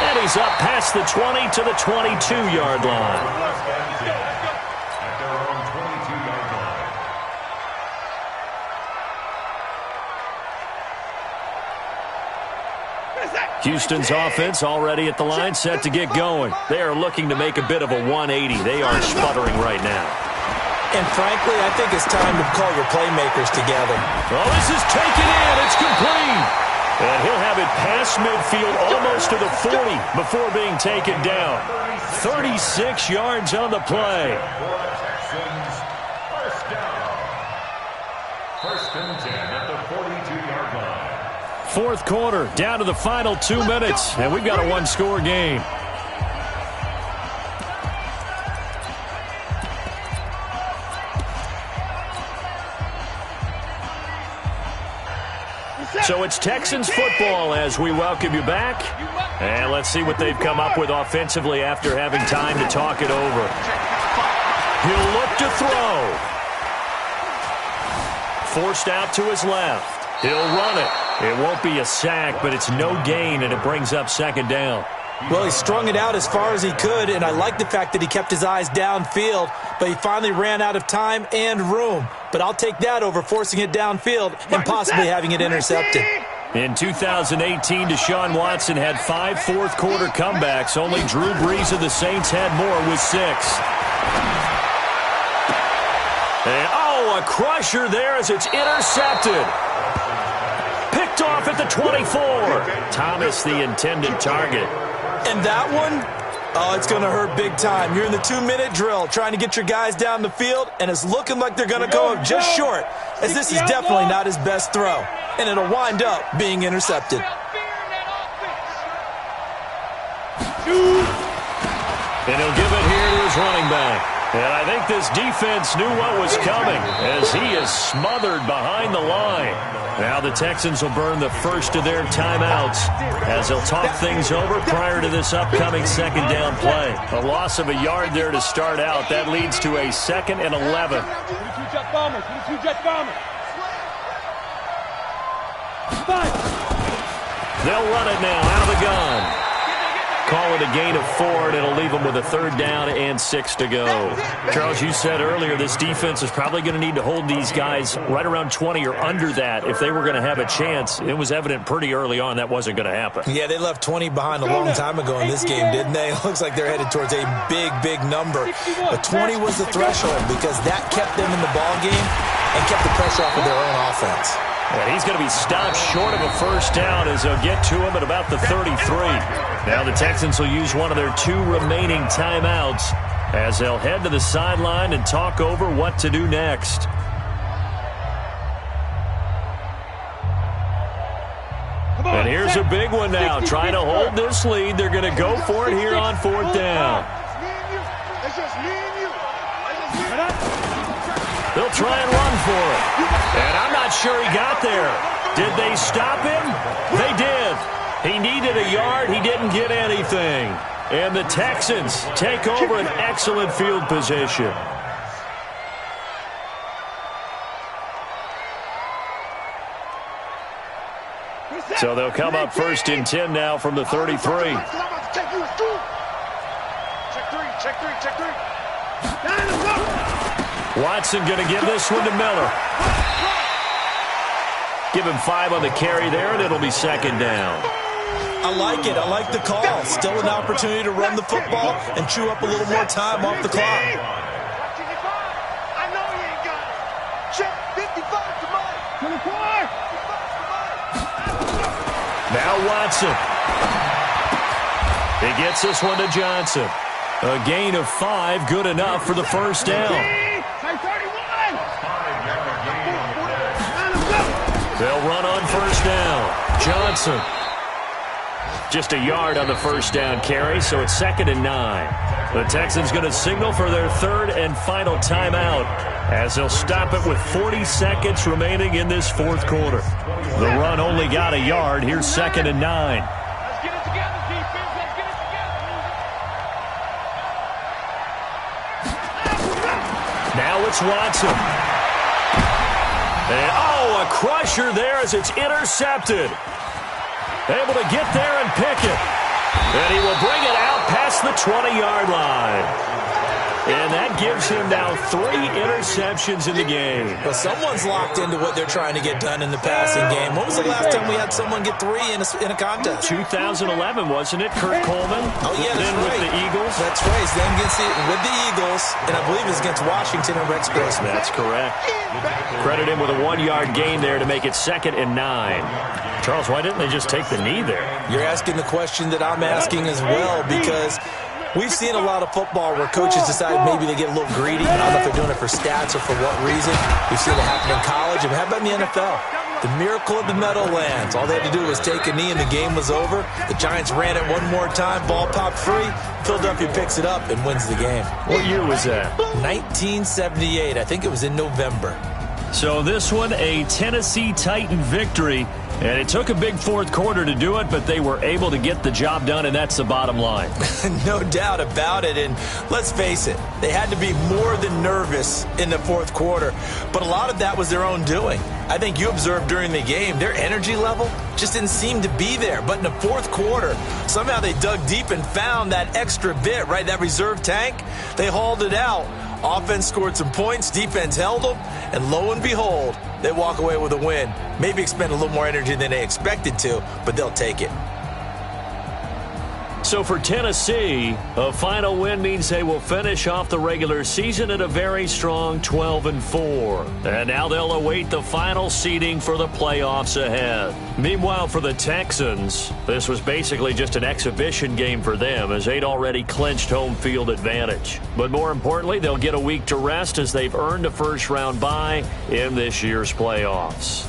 And he's up past the 20 to the 22-yard line. Houston's offense already at the line, set to get going. They are looking to make a bit of a 180. They are sputtering right now. And frankly, I think it's time to call your playmakers together. Oh, this is taken in. It's complete. And he'll have it past midfield almost to the 40 before being taken down. 36 yards on the play. First and 10 at the 42-yard line. 4th quarter, down to the final 2 minutes, and we've got a 1-score game. So it's Texans football as we welcome you back. And let's see what they've come up with offensively after having time to talk it over. He'll look to throw. Forced out to his left. He'll run it. It won't be a sack, but it's no gain, and it brings up 2nd down. Well, he strung it out as far as he could, and I like the fact that he kept his eyes downfield, but he finally ran out of time and room. But I'll take that over forcing it downfield and possibly having it intercepted. In 2018, Deshaun Watson had 5 fourth-quarter comebacks. Only Drew Brees of the Saints had more with 6. And, a crusher there as it's intercepted. Picked off at the 24. Thomas, the intended target. And that one, it's going to hurt big time. You're in the 2-minute drill trying to get your guys down the field, and it's looking like they're going to go up just short, as this is definitely not his best throw, and it'll wind up being intercepted. And he'll give it here to his running back. And I think this defense knew what was coming as he is smothered behind the line. Now the Texans will burn the first of their timeouts as they'll talk things over prior to this upcoming 2nd down play. A loss of a yard there to start out. That leads to a 2nd and 11. They'll run it now out of the gun. Call it a gain of 4, and it'll leave them with a 3rd down and 6 to go. Charles, you said earlier this defense is probably going to need to hold these guys right around 20 or under that if they were going to have a chance. It was evident pretty early on that wasn't going to happen. Yeah, they left 20 behind a long time ago in this game, didn't they? It looks like they're headed towards a big, big number. But 20 was the threshold because that kept them in the ball game and kept the pressure off of their own offense. And he's going to be stopped short of a first down as they'll get to him at about the 33. Now the Texans will use one of their 2 remaining timeouts as they'll head to the sideline and talk over what to do next. And here's a big one now. Trying to hold this lead. They're going to go for it here on 4th down. They'll try and run for it. And I'm not sure he got there. Did they stop him? They did. He needed a yard. He didn't get anything. And the Texans take over an excellent field position. So they'll come up 1st and 10 now from the 33. Check three. Watson going to give this one to Miller. Give him 5 on the carry there, and it'll be 2nd down. I like it. I like the call. Still an opportunity to run the football and chew up a little more time off the clock. I know you ain't got it. Check 55 to Mike. 24. Now Watson. He gets this one to Johnson. A gain of 5, good enough for the first down. They'll run on first down. Johnson. Just a yard on the first down carry, so it's 2nd and 9. The Texans going to signal for their 3rd and final timeout as they'll stop it with 40 seconds remaining in this 4th quarter. The run only got a yard. Here's 2nd and 9. Let's get it together, defense. Let's get it together. Now it's Watson. And, a crusher there as it's intercepted. Able to get there and pick it. And he will bring it out past the 20-yard line. And that gives him now 3 interceptions in the game. Well, someone's locked into what they're trying to get done in the passing game. When was the last time we had someone get 3 in a contest? 2011, wasn't it? Kurt Coleman. Oh, yeah, that's right. With the Eagles. That's right. Then with the Eagles, and I believe it's against Washington and Rex Grossman. That's correct. Credit him with a 1-yard gain there to make it 2nd and 9. Charles, why didn't they just take the knee there? You're asking the question that I'm asking as well, because we've seen a lot of football where coaches decide maybe they get a little greedy. I don't know if they're doing it for stats or for what reason. We've seen it happen in college. And how about in the NFL? The miracle of the Meadowlands. All they had to do was take a knee and the game was over. The Giants ran it one more time. Ball popped free. Philadelphia picks it up and wins the game. What year was that? 1978. I think it was in November. So this one, a Tennessee Titan victory. And it took a big 4th quarter to do it, but they were able to get the job done, and that's the bottom line. No doubt about it. And let's face it, they had to be more than nervous in the 4th quarter. But a lot of that was their own doing. I think you observed during the game, their energy level just didn't seem to be there. But in the 4th quarter, somehow they dug deep and found that extra bit, right, that reserve tank. They hauled it out. Offense scored some points, defense held them, and lo and behold, they walk away with a win. Maybe expend a little more energy than they expected to, but they'll take it. So for Tennessee, a final win means they will finish off the regular season at a very strong 12-4. And now they'll await the final seeding for the playoffs ahead. Meanwhile, for the Texans, this was basically just an exhibition game for them as they'd already clinched home field advantage. But more importantly, they'll get a week to rest as they've earned a first-round bye in this year's playoffs.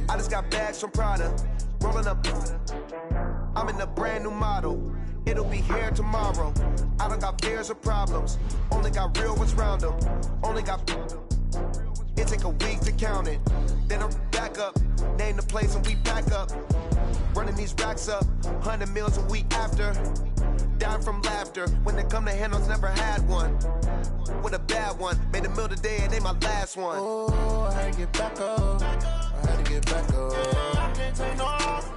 I just got bags from Prada, rolling up. I'm in a brand new model. It'll be here tomorrow. I don't got fears or problems. Only got real ones round them. Only got... It take a week to count it. Then I'm back up. Name the place and we pack up. Running these racks up. 100 meals a week after. Dying from laughter. When they come to handles, never had one. With a bad one. Made a meal today and they my last one. Oh, I had to get back up. I had to get back up. I can't take no off.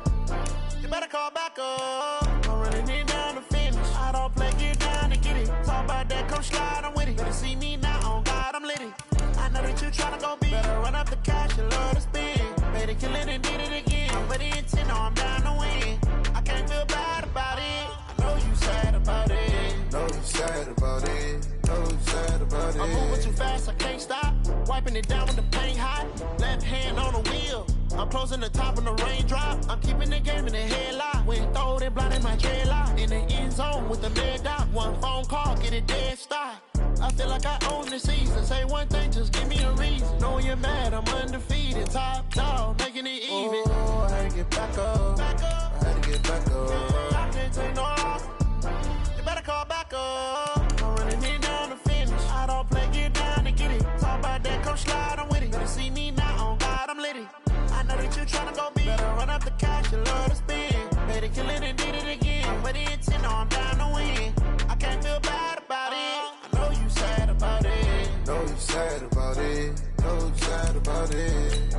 You better call back up. I'm running it down to finish. I don't play, get down to get it. Talk about that, come slide, I'm with it. Better see me now, on God, I'm lit it. I know that you tryna go big. Better run up the cash and love to spend. Made it, kill it, and did it again. But the intent, no, I'm down to win. I can't feel bad about it. I know you sad about it. Know you sad about it. Know you sad about it. I'm moving too fast, I can't stop. Wiping it down with the paint hot. Left hand on the wheel. I'm closing the top when the raindrop. I'm keeping the game in the headlock. When throwed and blinded my dreadlock. In the end zone with the red dot. One phone call, get it dead stop. I feel like I own the season. Say one thing, just give me a reason. Knowing you're mad, I'm undefeated. Top dog, making it even. Oh, I had to get back up. I had to get back up. I can't take no off. You better call back up. I'm running it down to finish. I don't play, get down to get it. Talk about that, come slide, I'm with it. Better see me now, on God, I'm lit it. I know that you tryna go big. Better run up the cash, you love to spend. Made it, kill it, and did it again. But the intent, no, I'm down to win. I can't feel bad about it. I know you sad about it. Know you sad about it. Know you sad about it.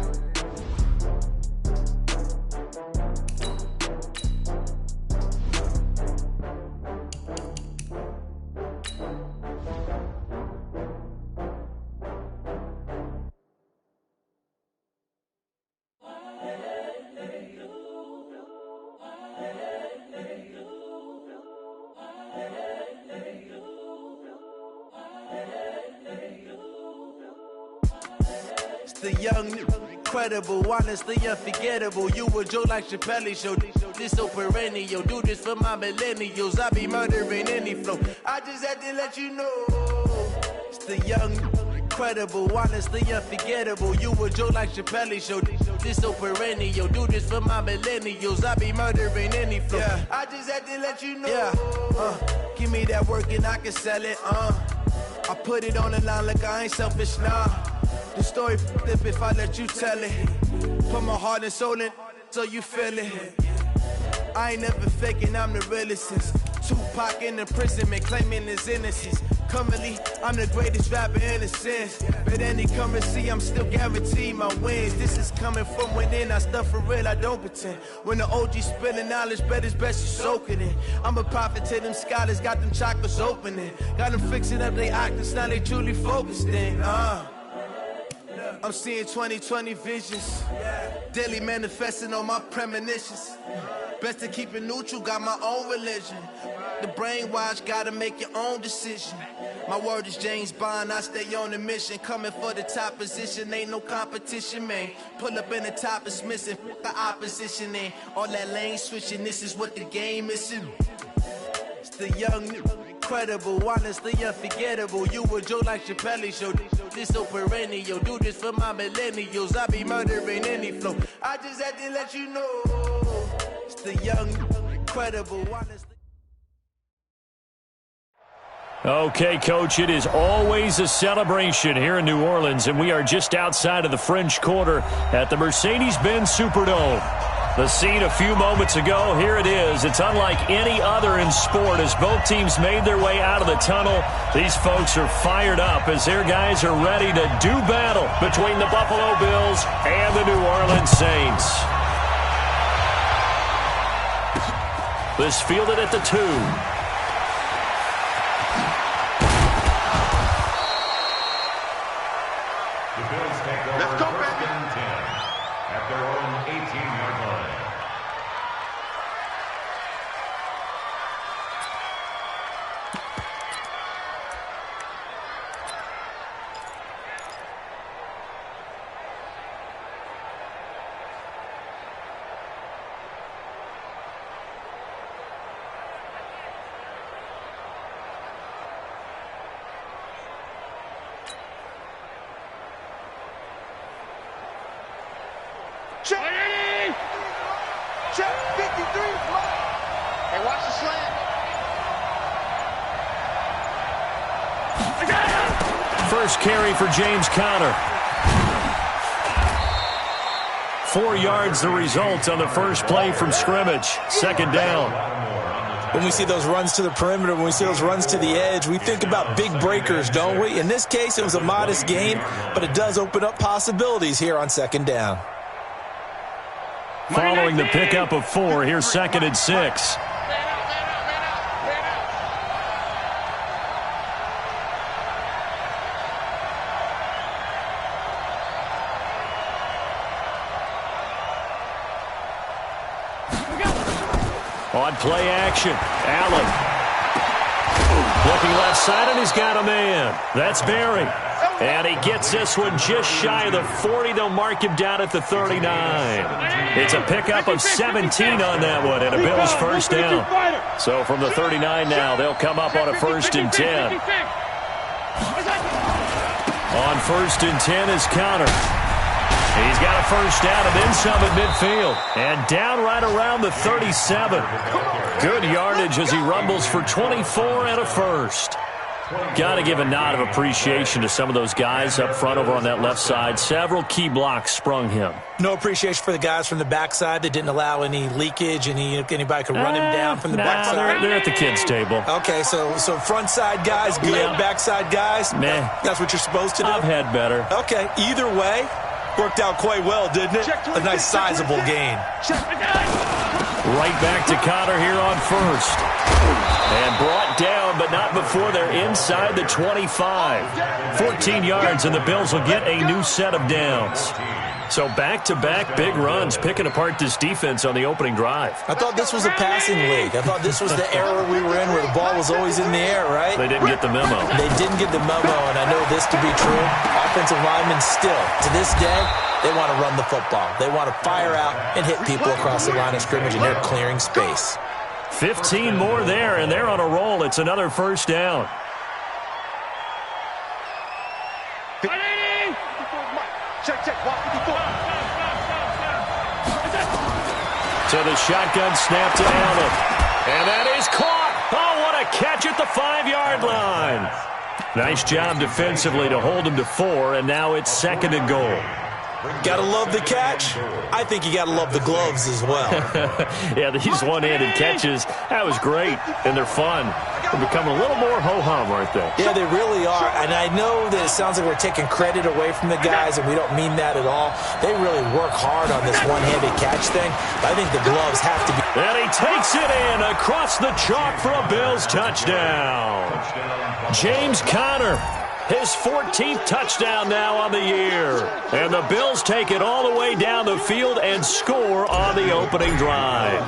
The young, incredible, honestly unforgettable. You a Joe like Chappelle show. This so perennial. Do this for my millennials. I be murdering any flow. I just had to let you know. It's the young, incredible, honestly unforgettable. You a Joe like Chappelle show. This so perennial. Do this for my millennials. I be murdering any flow. Yeah. I just had to let you know. Yeah. Give me that work and I can sell it. I put it on the line like I ain't selfish, nah. The story flip if I let you tell it. Put my heart and soul in so you feel it. I ain't never faking, I'm the realest since Tupac in imprisonment, claiming his innocence. Currently, I'm the greatest rapper in a sense. But any currency, I'm still guaranteed my wins. This is coming from within, I stuff for real, I don't pretend. When the OG spilling knowledge, bet it's best you soak it in. I'm a prophet to them scholars, got them chakras opening. Got them fixing up they octaves, now they truly focused in. I'm seeing 2020 visions. Daily manifesting on my premonitions. Best to keep it neutral, got my own religion. The brainwash, gotta make your own decision. My word is James Bond, I stay on the mission. Coming for the top position, ain't no competition, man. Pull up in the top, it's missing, the opposition in. All that lane switching, this is what the game is in. It's the young, incredible, honestly unforgettable. You a Joe like Chappelle show. This so perennial. Do this for my millennials. I be murdering any flow. I just had to let you know. It's the young, incredible, honestly. Okay, Coach, it is always a celebration here in New Orleans, and we are just outside of the French Quarter at the Mercedes-Benz Superdome. The scene a few moments ago, here it is. It's unlike any other in sport as both teams made their way out of the tunnel. These folks are fired up as their guys are ready to do battle between the Buffalo Bills and the New Orleans Saints. This fielded at the 2. Let's go, baby. At their own 18-yard line. Check 53's mine. Hey, watch the slant. First carry for James Conner. 4 yards the result on the first play from scrimmage. Second down. When we see those runs to the perimeter, when we see those runs to the edge, we think about big breakers, don't we? In this case, it was a modest gain, but it does open up possibilities here on second down. Following the pickup of 4, here's 2nd and 6. On play action, Allen. Looking left side, and he's got a man. That's Barry. And he gets this one just shy of the 40. They'll mark him down at the 39. It's a pickup of 17 on that one, and a Bills first down. So from the 39 now, they'll come up on a 1st and 10. On 1st and 10 is Conner. He's got a first down and then some at midfield. And down right around the 37. Good yardage as he rumbles for 24 and a first. Got to give a nod of appreciation to some of those guys up front over on that left side. Several key blocks sprung him. No appreciation for the guys from the backside that didn't allow any leakage, anybody could run him down from the backside. They're at the kids' table. Okay, so front side guys good, backside guys, meh. That's what you're supposed to do? I've had better. Okay, either way, worked out quite well, didn't it? A nice sizable gain. Right back to Conner here on 1st. And brought down, but not before they're inside the 25. 14 yards, and the Bills will get a new set of downs. So back-to-back big runs, picking apart this defense on the opening drive. I thought this was a passing league. I thought this was the era we were in where the ball was always in the air, right? They didn't get the memo. They didn't get the memo, and I know this to be true. Offensive linemen still, to this day, they want to run the football. They want to fire out and hit people across the line of scrimmage, and they're clearing space. 15 more there, and they're on a roll. It's another first down. So the shotgun snap to Allen. And that is caught. Oh, what a catch at the 5-yard line. Nice job defensively to hold him to 4, and now it's 2nd and goal. Gotta love the catch. I think you gotta love the gloves as well. Yeah, these one-handed catches, that was great, and they're fun. They're becoming a little more ho-hum, aren't they? Yeah, they really are, and I know that it sounds like we're taking credit away from the guys, and we don't mean that at all. They really work hard on this one-handed catch thing, but I think the gloves have to be... And he takes it in across the chalk for a Bills touchdown. James Conner. His 14th touchdown now on the year. And the Bills take it all the way down the field and score on the opening drive.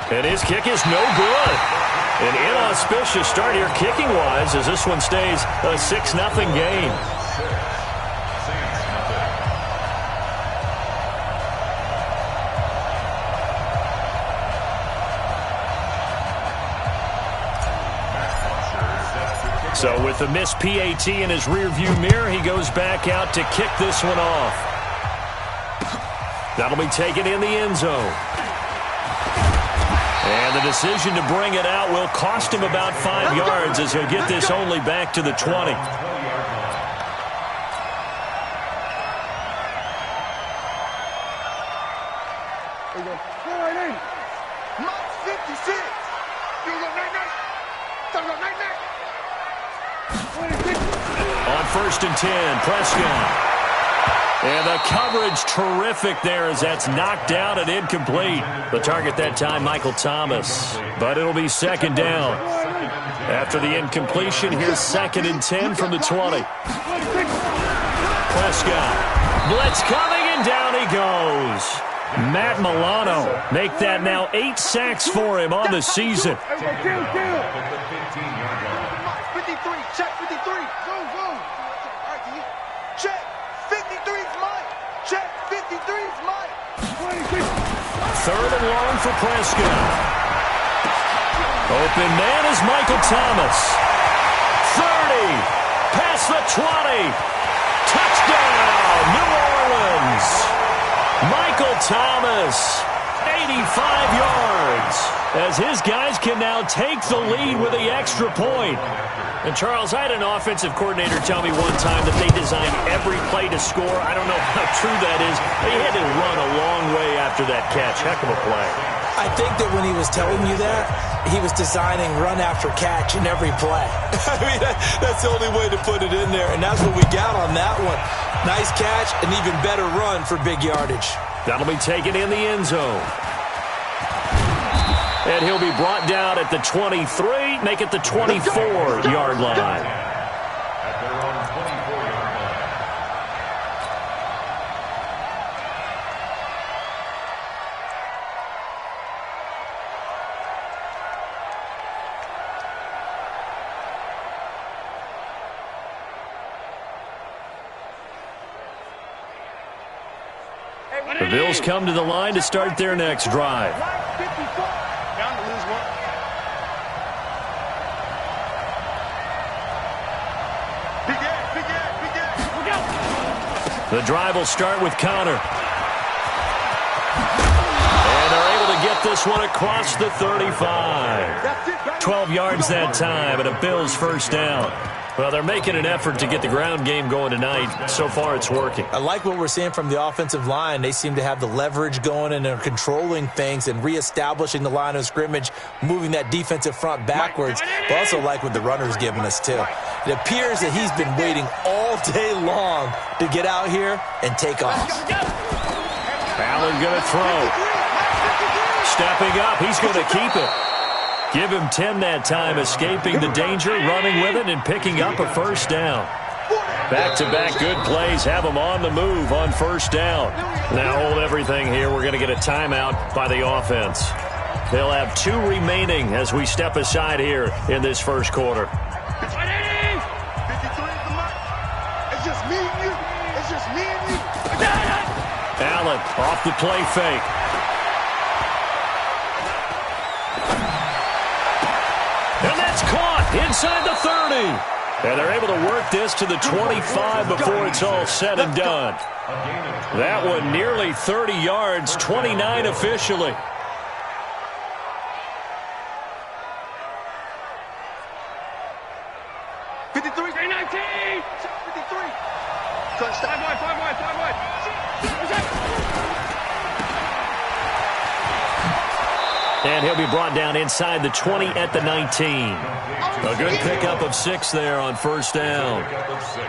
And his kick is no good. An inauspicious start here kicking-wise as this one stays a 6-0 game. So with the missed PAT in his rearview mirror, he goes back out to kick this one off. That'll be taken in the end zone. And the decision to bring it out will cost him about 5 yards as he'll get this only back to the 20. On 1st and 10, Prescott. And the coverage terrific there as that's knocked out and incomplete. The target that time, Michael Thomas. But it'll be 2nd down. After the incompletion, here's 2nd and 10 from the 20. Prescott. Blitz coming, and down he goes. Matt Milano make that now 8 sacks for him on the season. Check 53. Go. Check 53's mine. Check 53's mine. 3rd and long for Prescott. Open man is Michael Thomas. 30. Past the 20. Touchdown, New Orleans. Michael Thomas 85 yards, as his guys can now take the lead with the extra point. And, Charles, I had an offensive coordinator tell me one time that they designed every play to score. I don't know how true that is. They had to run a long way after that catch. Heck of a play. I think that when he was telling you that, he was designing run after catch in every play. I mean, that's the only way to put it in there, and that's what we got on that one. Nice catch, an even better run for big yardage. That'll be taken in the end zone. And he'll be brought down at the 23, make it the 24-yard line. At their own 24-yard line. The Bills come to the line to start their next drive. The drive will start with Connor. And they're able to get this one across the 35. 12 yards that time, and a Bills first down. Well, they're making an effort to get the ground game going tonight. So far, it's working. I like what we're seeing from the offensive line. They seem to have the leverage going, and they're controlling things and reestablishing the line of scrimmage, moving that defensive front backwards. But I also like what the runner's giving us, too. It appears that he's been waiting all day long to get out here and take off. Allen going to throw. Stepping up, he's going to keep it. Give him 10 that time, escaping the danger, running with it, and picking up a first down. Back-to-back good plays have them on the move on first down. Now hold everything here. We're going to get a timeout by the offense. They'll have 2 remaining as we step aside here in this first quarter. It's just me and you. It's just me and you. Allen off the play fake. And that's caught inside the 30. And they're able to work this to the 25 before it's all said and done. That one nearly 30 yards, 29 officially. And he'll be brought down inside the 20 at the 19. A good pickup of 6 there on first down.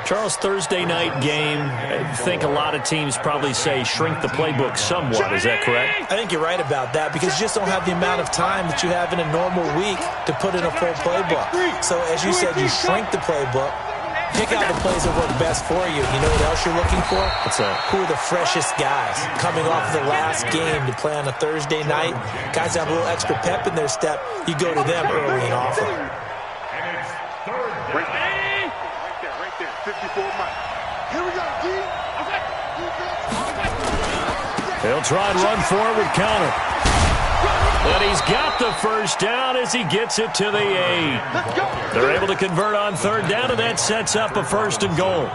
Charles, Thursday night game, I think a lot of teams probably say shrink the playbook somewhat. Is that correct? I think you're right about that because you just don't have the amount of time that you have in a normal week to put in a full playbook. So as you said, you shrink the playbook. Pick out the plays that work best for you. You know what else you're looking for? What's that? Who are the freshest guys coming off of the last game to play on a Thursday night? Guys have a little extra pep in their step. You go to them early and often. And it's third down. Right there. 54 Mike. Here we go, D. He'll try and run forward with Connor. But he's got the first down as he gets it to the 8. They're able to convert on third down, and that sets up a first and goal.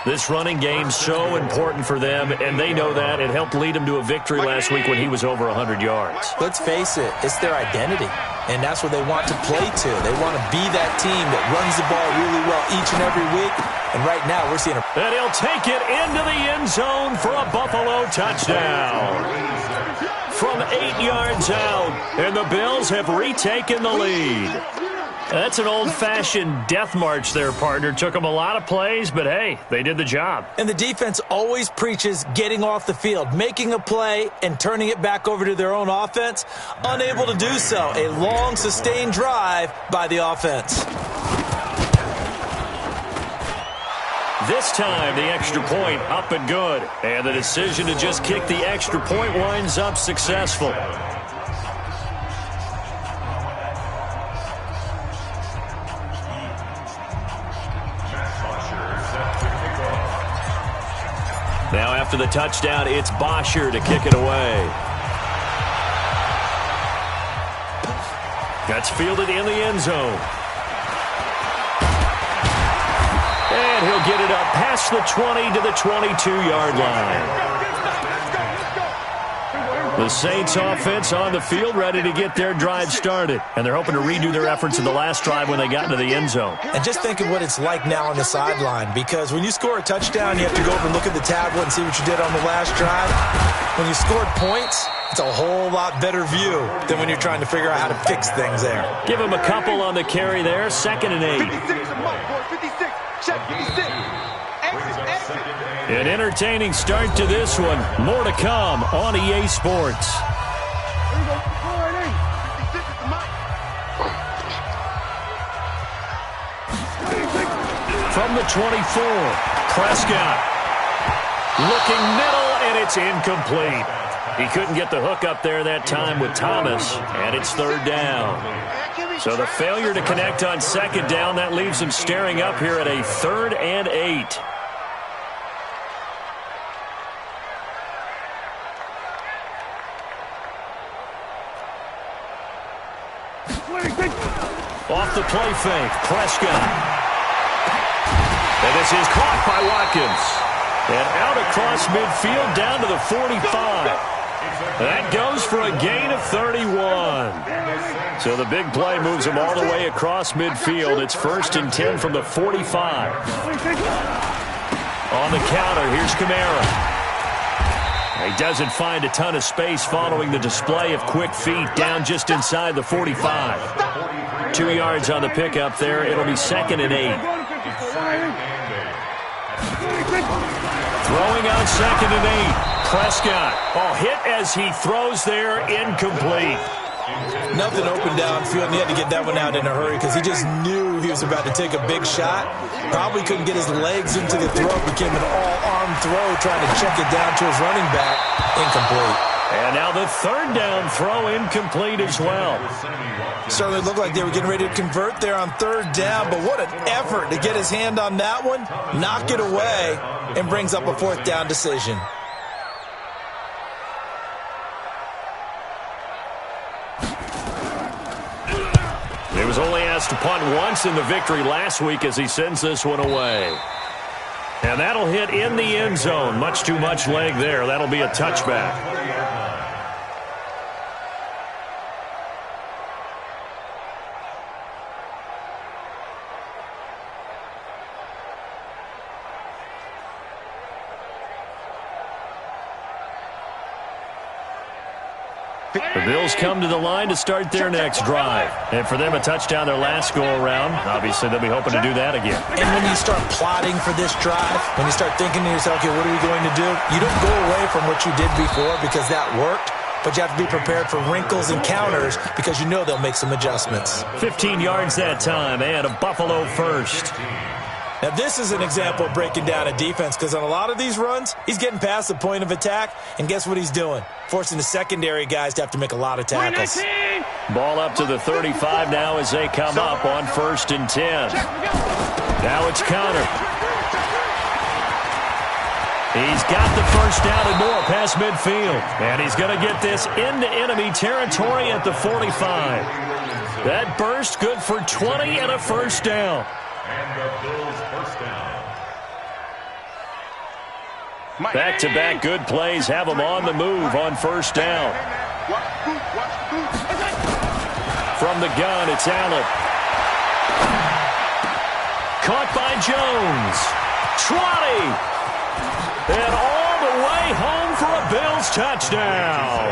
This running game's so important for them, and they know that. It helped lead them to a victory last week when he was over 100 yards. Let's face it, it's their identity, and that's what they want to play to. They want to be that team that runs the ball really well each and every week, and right now we're seeing a... And he'll take it into the end zone for a Buffalo touchdown. From 8 yards out, and the Bills have retaken the lead. That's an old-fashioned death march there, partner. Took them a lot of plays, but hey, they did the job. And the defense always preaches getting off the field, making a play, and turning it back over to their own offense. Unable to do so. A long, sustained drive by the offense. This time, the extra point up and good. And the decision to just kick the extra point winds up successful. Now after the touchdown, it's Bosher to kick it away. That's fielded in the end zone. And he'll get it up past the 20 to the 22-yard line. The Saints offense on the field, ready to get their drive started. And they're hoping to redo their efforts in the last drive when they got into the end zone. And just think of what it's like now on the sideline, because when you score a touchdown, you have to go over and look at the tablet and see what you did on the last drive. When you scored points, it's a whole lot better view than when you're trying to figure out how to fix things there. Give him a couple on the carry there, 2nd and 8. 56, check 56. An entertaining start to this one. More to come on EA Sports. From the 24, Prescott. Looking middle, and it's incomplete. He couldn't get the hook up there that time with Thomas, and it's 3rd down. So the failure to connect on 2nd down, that leaves him staring up here at a 3rd and 8. Off the play fake, Prescott. And this is caught by Watkins. And out across midfield down to the 45. That goes for a gain of 31. So the big play moves him all the way across midfield. It's 1st and 10 from the 45. On the counter, here's Kamara. He doesn't find a ton of space following the display of quick feet down just inside the 45. 2 yards on the pickup there. It'll be 2nd and 8. Throwing on 2nd and 8. Prescott. Oh, hit as he throws there. Incomplete. Nothing open downfield, and he had to get that one out in a hurry because he just knew he was about to take a big shot. Probably couldn't get his legs into the throw. Became an all-arm throw trying to check it down to his running back. Incomplete. And now the 3rd down throw incomplete as well. Certainly looked like they were getting ready to convert there on 3rd down, but what an effort to get his hand on that one, knock it away, and brings up a 4th down decision. He was only asked to punt once in the victory last week as he sends this one away. And that'll hit in the end zone. Much too much leg there. That'll be a touchback. The Bills come to the line to start their next drive. And for them, a touchdown their last go-around. Obviously, they'll be hoping to do that again. And when you start plotting for this drive, when you start thinking to yourself, okay, what are we going to do? You don't go away from what you did before because that worked, but you have to be prepared for wrinkles and counters because you know they'll make some adjustments. 15 yards that time and a Buffalo first. Now, this is an example of breaking down a defense because on a lot of these runs, he's getting past the point of attack, and guess what he's doing? Forcing the secondary guys to have to make a lot of tackles. Ball up to the 35 now as they come up on 1st and 10. Now it's counter. He's got the 1st down and more past midfield. And he's going to get this into enemy territory at the 45. That burst good for 20 and a 1st down. And the Bills' 1st down. Back-to-back good plays have them on the move on 1st down. From the gun, it's Allen. Caught by Jones. Trotty. And all the way home for a Bills touchdown.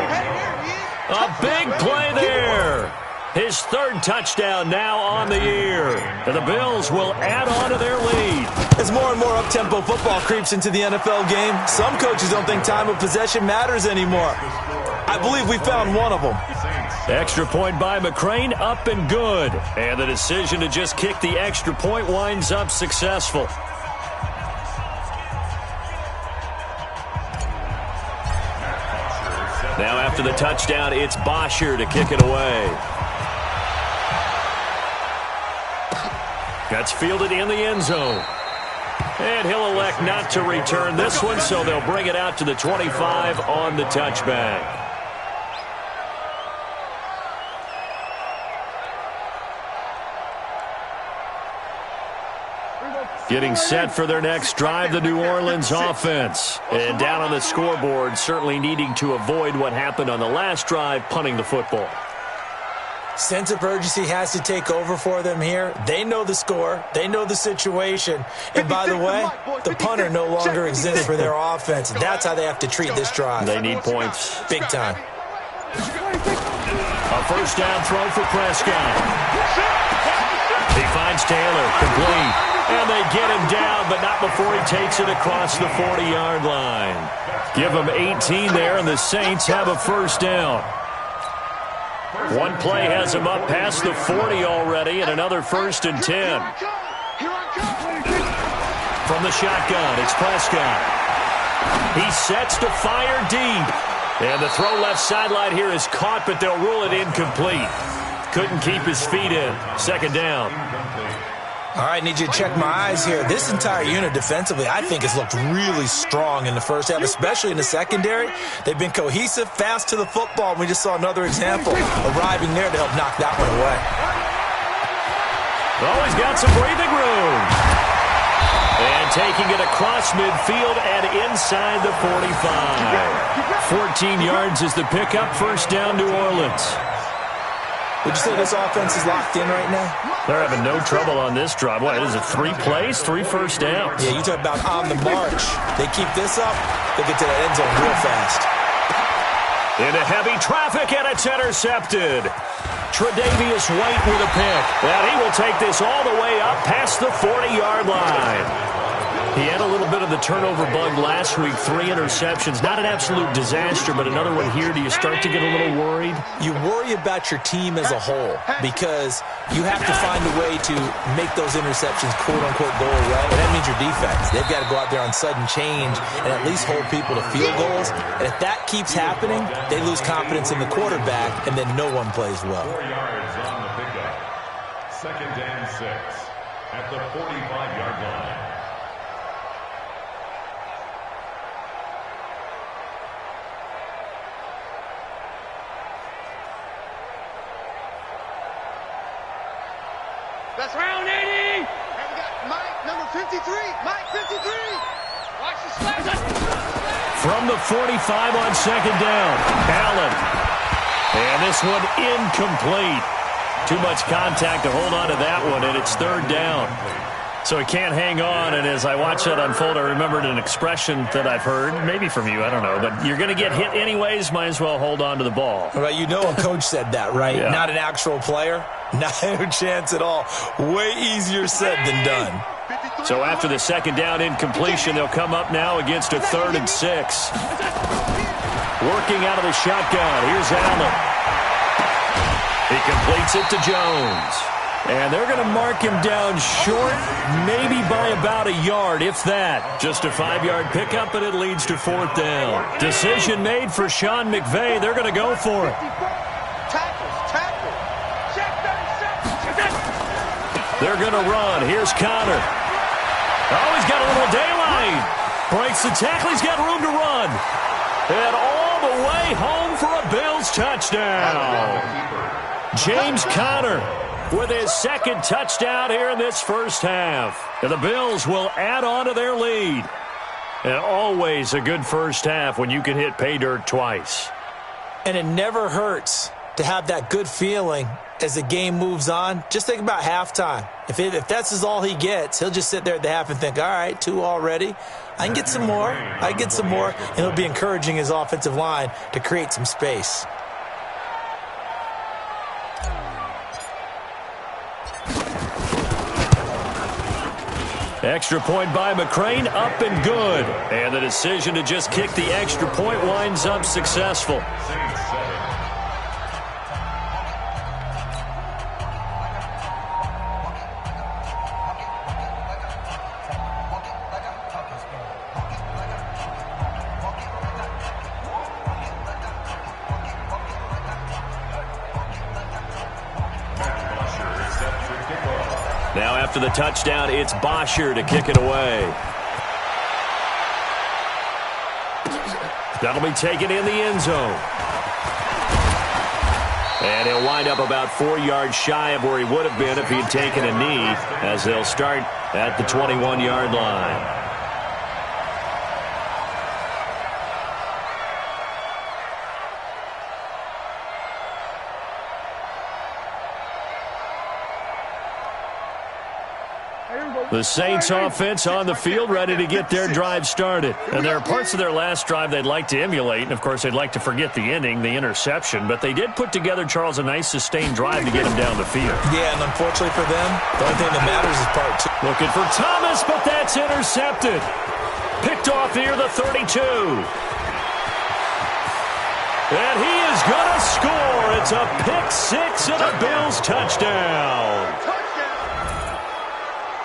A big play there. His 3rd touchdown now on the year. And the Bills will add on to their lead. As more and more up-tempo football creeps into the NFL game, some coaches don't think time of possession matters anymore. I believe we found one of them. Extra point by McCrane, up and good. And the decision to just kick the extra point winds up successful. Now after the touchdown, it's Bosher to kick it away. That's fielded in the end zone. And he'll elect not to return this one, so they'll bring it out to the 25 on the touchback. Getting set for their next drive, the New Orleans offense. And down on the scoreboard, certainly needing to avoid what happened on the last drive, punting the football. Sense of urgency has to take over for them here. They know the score. They know the situation. And by the way, the punter no longer exists for their offense. That's how they have to treat this drive. They need points. Big time. A first down throw for Prescott. He finds Taylor, complete. And they get him down, but not before he takes it across the 40-yard line. Give him 18 there, and the Saints have a first down. One play has him up past the 40 already, and another 1st and 10. From the shotgun, it's Prescott. He sets to fire deep. And the throw left sideline here is caught, but they'll rule it incomplete. Couldn't keep his feet in. Second down. All right, need you to check my eyes here. This entire unit defensively, I think, has looked really strong in the first half, especially in the secondary. They've been cohesive, fast to the football. We just saw another example arriving there to help knock that one away. Oh, he's got some breathing room. And taking it across midfield and inside the 45. 14 yards is the pickup. First down, New Orleans. Would you say this offense is locked in right now? They're having no trouble on this drive. What is it, 3 plays, 3 first downs? Yeah, you talk about on the march. They keep this up, they get to that end zone real fast. Into heavy traffic, and it's intercepted. Tre'Davious White with a pick. And he will take this all the way up past the 40-yard line. He had a little bit of the turnover bug last week, 3 interceptions. Not an absolute disaster, but another one here. Do you start to get a little worried? You worry about your team as a whole because you have to find a way to make those interceptions, quote-unquote, go away. And that means your defense. They've got to go out there on sudden change and at least hold people to field goals. And if that keeps happening, they lose confidence in the quarterback, and then no one plays well. 4 yards on the pickup. 2nd and 6 at the 45-yard line. That's round 80. And we got Mike, number 53. Mike, 53. Watch the slash. From the 45 on 2nd down, Allen. And this one incomplete. Too much contact to hold on to that one, and it's 3rd down. So he can't hang on, and as I watch that unfold, I remembered an expression that I've heard, maybe from you, I don't know, but you're going to get hit anyways, might as well hold on to the ball. Right, you know a coach said that, right? Yeah. Not an actual player. Not a chance at all. Way easier said than done. So after the 2nd down incompletion, they'll come up now against a 3rd and 6. Working out of the shotgun, here's Allen. He completes it to Jones. And they're going to mark him down short, maybe by about a yard, if that. Just a 5-yard pickup, and it leads to 4th down. Decision made for Sean McVay. They're going to go for it. They're going to run. Here's Connor. Oh, he's got a little daylight. Breaks the tackle. He's got room to run. And all the way home for a Bills touchdown. James Conner with his 2nd touchdown here in this first half. And the Bills will add on to their lead. And always a good first half when you can hit pay dirt twice. And it never hurts to have that good feeling as the game moves on. Just think about halftime. If that's all he gets, he'll just sit there at the half and think, all right, 2 already. I can get some more. I can get some more. And he'll be encouraging his offensive line to create some space. Extra point by McCrane, up and good. And the decision to just kick the extra point winds up successful. Now after the touchdown, it's Bosher to kick it away. That'll be taken in the end zone. And he'll wind up about 4 yards shy of where he would have been if he had taken a knee, as they'll start at the 21-yard line. The Saints offense on the field, ready to get their drive started. And there are parts of their last drive they'd like to emulate, and of course they'd like to forget the ending, the interception, but they did put together, Charles, a nice sustained drive to get him down the field. Yeah, and unfortunately for them, the only thing that matters is part 2. Looking for Thomas, but that's intercepted. Picked off near the 32. And he is going to score. It's a pick 6 and a Bills touchdown.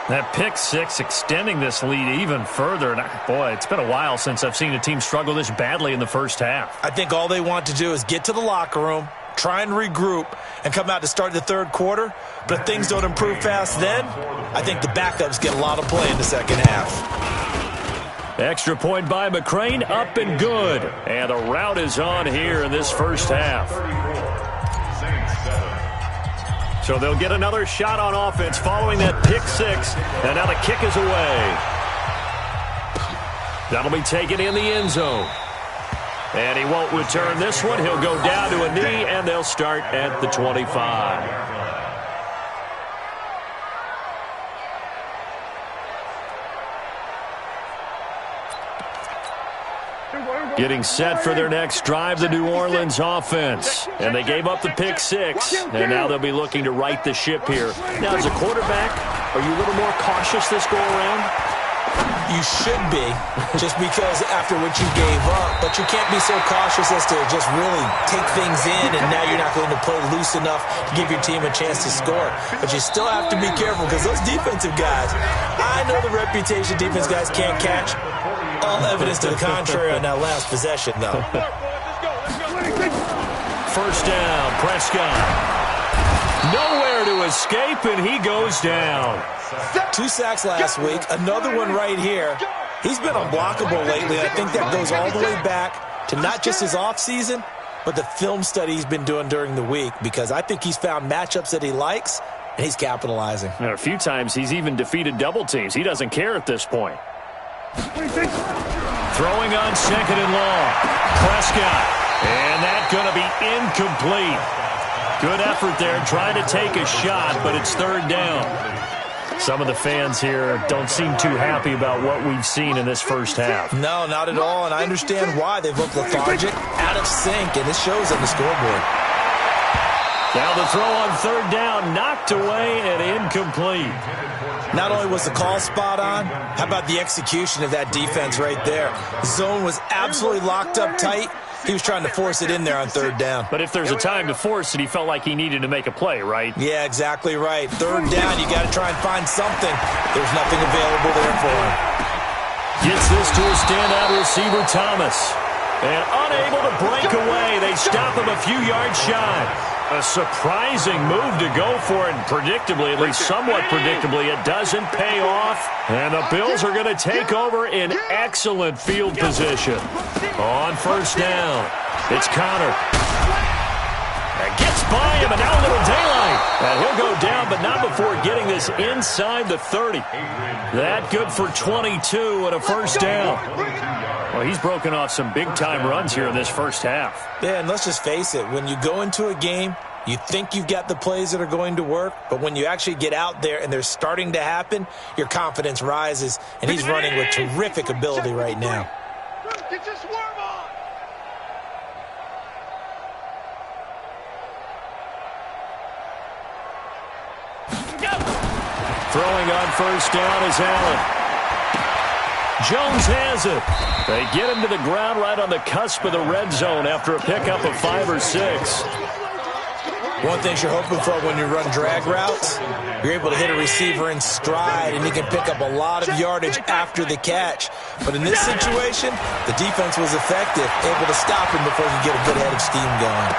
That pick 6 extending this lead even further. And boy, it's been a while since I've seen a team struggle this badly in the first half. I think all they want to do is get to the locker room, try and regroup, and come out to start the third quarter. But if things don't improve fast then, I think the backups get a lot of play in the second half. Extra point by McCrane, up and good. And the route is on here in this first half. So they'll get another shot on offense following that pick 6. And now the kick is away. That'll be taken in the end zone. And he won't return this one. He'll go down to a knee, and they'll start at the 25. Getting set for their next drive, the New Orleans offense. And they gave up the pick 6, and now they'll be looking to right the ship here. Now, as a quarterback, are you a little more cautious this go-around? You should be, just because after what you gave up. But you can't be so cautious as to just really take things in, and now you're not going to play loose enough to give your team a chance to score. But you still have to be careful, because those defensive guys, I know the reputation defense guys can't catch. All evidence to the contrary on that last possession, though. First down, Prescott. Nowhere to escape, and he goes down. 2 sacks last week, another one right here. He's been unblockable lately. I think that goes all the way back to not just his offseason, but the film study he's been doing during the week, because I think he's found matchups that he likes, and he's capitalizing. And a few times he's even defeated double teams. He doesn't care at this point. Throwing on 2nd and long. Prescott. And that's going to be incomplete. Good effort there, trying to take a shot, but it's 3rd down. Some of the fans here don't seem too happy about what we've seen in this first half. No, not at all, and I understand why. They've looked lethargic, out of sync, and it shows on the scoreboard. Now the throw on 3rd down, knocked away and incomplete. Not only was the call spot on, how about the execution of that defense right there? The zone was absolutely locked up tight. He was trying to force it in there on 3rd down. But if there's a time to force it, he felt like he needed to make a play, right? Yeah, exactly right. 3rd down, you got to try and find something. There's nothing available there for him. Gets this to a standout receiver, Thomas. And unable to break away. They stop him a few yards shy. A surprising move to go for it, and predictably, at least somewhat predictably, it doesn't pay off. And the Bills are going to take over in excellent field position. On 1st down, it's Connor. And gets by him, and now a little daylight. And he'll go down, but not before getting this inside the 30. That good for 22 and a 1st down. Well, he's broken off some big-time runs here in this first half. Yeah, and let's just face it. When you go into a game, you think you've got the plays that are going to work, but when you actually get out there and they're starting to happen, your confidence rises, and he's running with terrific ability right now. Get your swerve on! Throwing on 1st down is Allen. Jones has it. They get him to the ground right on the cusp of the red zone after a pickup of 5 or 6. One thing you're hoping for when you run drag routes, you're able to hit a receiver in stride, and he can pick up a lot of yardage after the catch. But in this situation, the defense was effective, able to stop him before he could get a good head of steam going.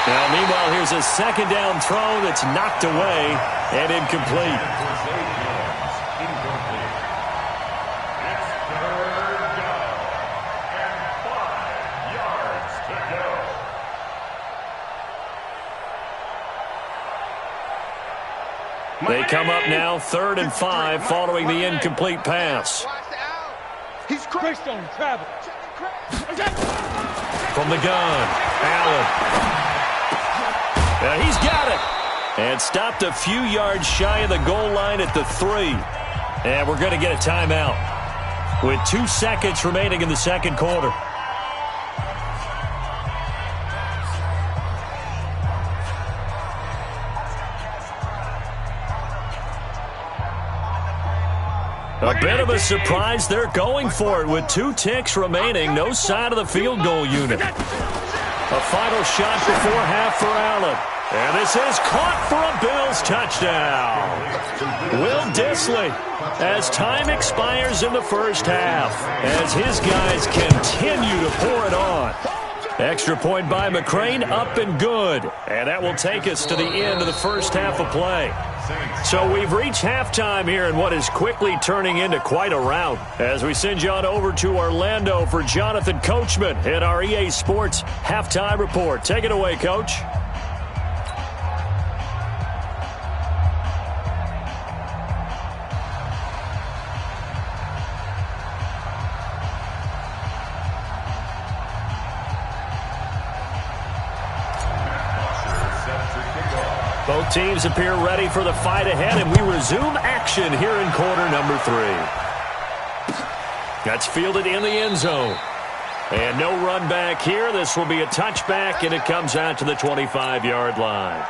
Now, meanwhile, here's a 2nd down throw that's knocked away and incomplete. They come up now 3rd and 5 following the incomplete pass. He's Christ on travel. From the gun, Allen. He's got it. And stopped a few yards shy of the goal line at the 3. And we're going to get a timeout with 2 seconds remaining in the second quarter. A bit of a surprise. They're going for it with 2 ticks remaining. No sign of the field goal unit. A final shot before half for Allen. And this is caught for a Bills touchdown. Will Dissly, as time expires in the first half, as his guys continue to pour it on. Extra point by McCrane, up and good. And that will take us to the end of the first half of play. So we've reached halftime here in what is quickly turning into quite a rout. As we send you on over to Orlando for Jonathan Coachman in our EA Sports Halftime Report. Take it away, Coach. Both teams appear ready for the fight ahead, and we resume action here in quarter number 3. That's fielded in the end zone. And no run back here. This will be a touchback, and it comes out to the 25-yard line.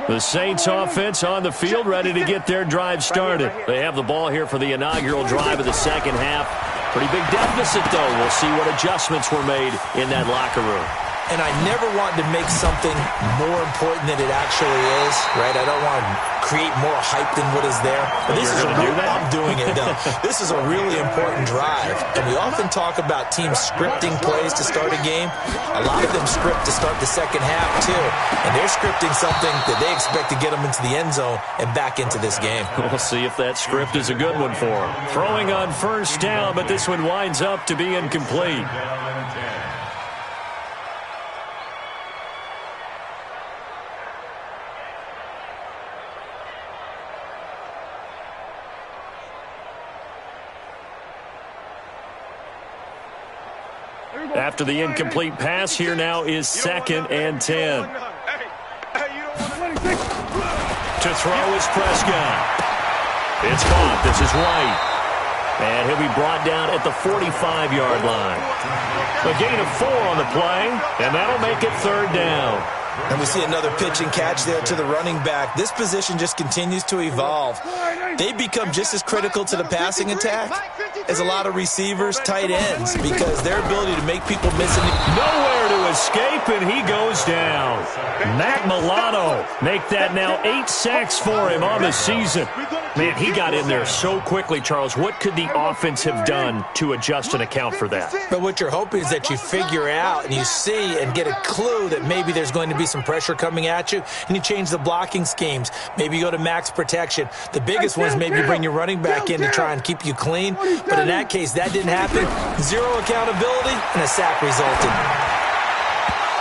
The Saints offense on the field, ready to get their drive started. They have the ball here for the inaugural drive of the second half. Pretty big deficit, though. We'll see what adjustments were made in that locker room. And I never want to make something more important than it actually is, right? I don't want to create more hype than what is there. But this is I'm doing it, though. This is a really important drive. And we often talk about teams scripting plays to start a game. A lot of them script to start the second half, too. And they're scripting something that they expect to get them into the end zone and back into this game. We'll see if that script is a good one for them. Throwing on first down, but this one winds up to be incomplete. After the incomplete pass, here now is 2nd and 10. To throw is Prescott. It's caught. This is White. And he'll be brought down at the 45-yard line. A gain of 4 on the play, and that'll make it 3rd down. And we see another pitch and catch there to the running back. This position just continues to evolve. They become just as critical to the passing attack as a lot of receivers, tight ends, because their ability to make people miss it. Nowhere to escape, and he goes down. Matt Milano make that now 8 sacks for him on the season. Man, he got in there so quickly, Charles. What could the offense have done to adjust and account for that? But what you're hoping is that you figure out and you see and get a clue that maybe there's going to be some pressure coming at you, and you change the blocking schemes. Maybe you go to max protection. The biggest one is maybe you bring your running back in to try and keep you clean. But in that case, that didn't happen. 0 accountability, and a sack resulted.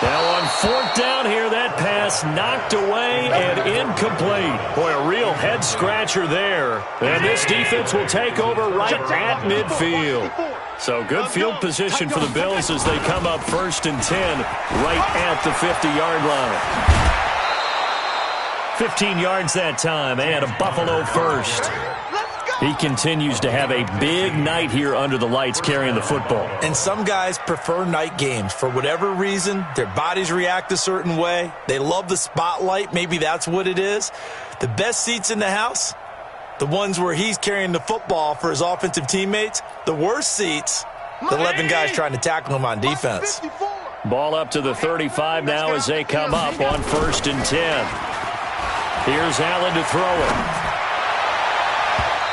Now on 4th down here, that pass knocked away and incomplete. Boy, a real head-scratcher there. And this defense will take over right at midfield. So good field position for the Bills as they come up 1st and 10 right at the 50-yard line. 15 yards that time and a Buffalo first. He continues to have a big night here under the lights carrying the football. And some guys prefer night games. For whatever reason, their bodies react a certain way. They love the spotlight. Maybe that's what it is. The best seats in the house, the ones where he's carrying the football for his offensive teammates. The worst seats, the 11 guys trying to tackle him on defense. Ball up to the 35 now as they come up on 1st and 10. Here's Allen to throw it.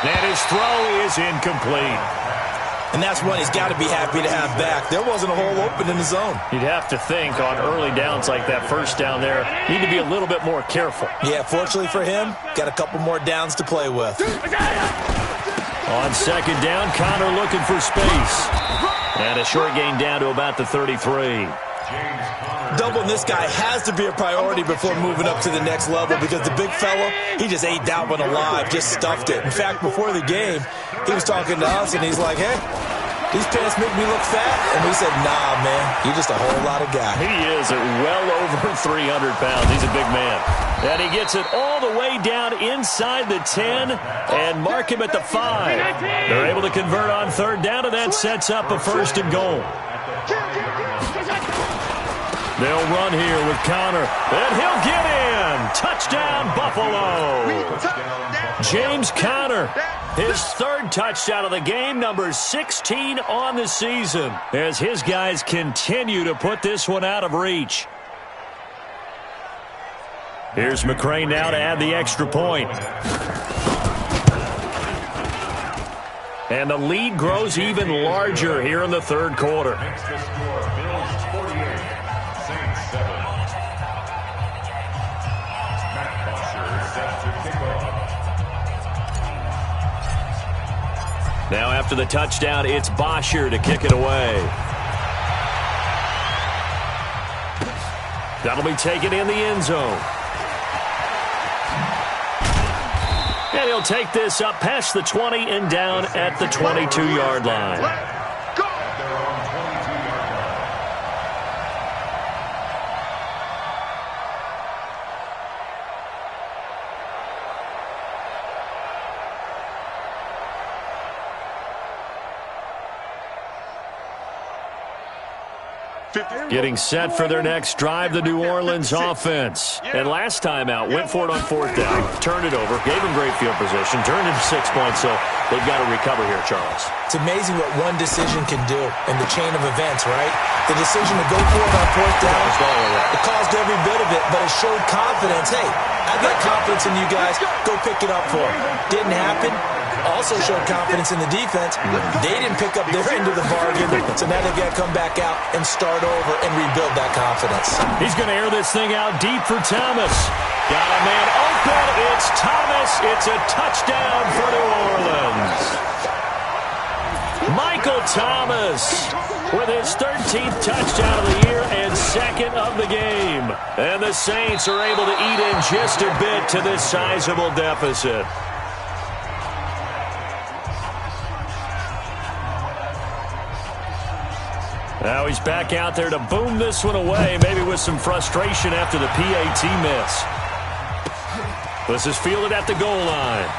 And his throw is incomplete. And that's one he's got to be happy to have back. There wasn't a hole open in the zone. You'd have to think on early downs like that first down there, need to be a little bit more careful. Yeah, fortunately for him, got a couple more downs to play with. On 2nd down, Connor looking for space. And a short gain down to about the 33. Doubling this guy has to be a priority before moving up to the next level because the big fella, he just ate that one alive, just stuffed it. In fact, before the game, he was talking to us, and he's like, hey, these pants make me look fat. And we said, nah, man, you're just a whole lot of guy. He is at well over 300 pounds. He's a big man. And he gets it all the way down inside the 10 and mark him at the 5. They're able to convert on third down, and that sets up a 1st and goal. They'll run here with Connor, and he'll get in. Touchdown, Buffalo. James Conner, his 3rd touchdown of the game, number 16 on the season, as his guys continue to put this one out of reach. Here's McCray now to add the extra point. And the lead grows even larger here in the 3rd quarter. Now after the touchdown, it's Bosher to kick it away. That'll be taken in the end zone. And he'll take this up past the 20 and down at the 22-yard line. Getting set for their next drive, the New Orleans offense. And last time out, went for it on 4th down, turned it over, gave them great field position, turned it 6 points, so they've got to recover here, Charles. It's amazing what one decision can do in the chain of events, right? The decision to go for it on 4th down, it caused every bit of it, but it showed confidence. Hey, I've got confidence in you guys. Go pick it up for them. Didn't happen. Also showed confidence in the defense. They didn't pick up their end of the bargain, so now they've got to come back out and start over and rebuild that confidence. He's going to air this thing out deep for Thomas. Got a man open. It's Thomas. It's a touchdown for New Orleans. Michael Thomas with his 13th touchdown of the year and 2nd of the game. And the Saints are able to eat in just a bit to this sizable deficit. Now he's back out there to boom this one away, maybe with some frustration after the PAT miss. This is fielded at the goal line.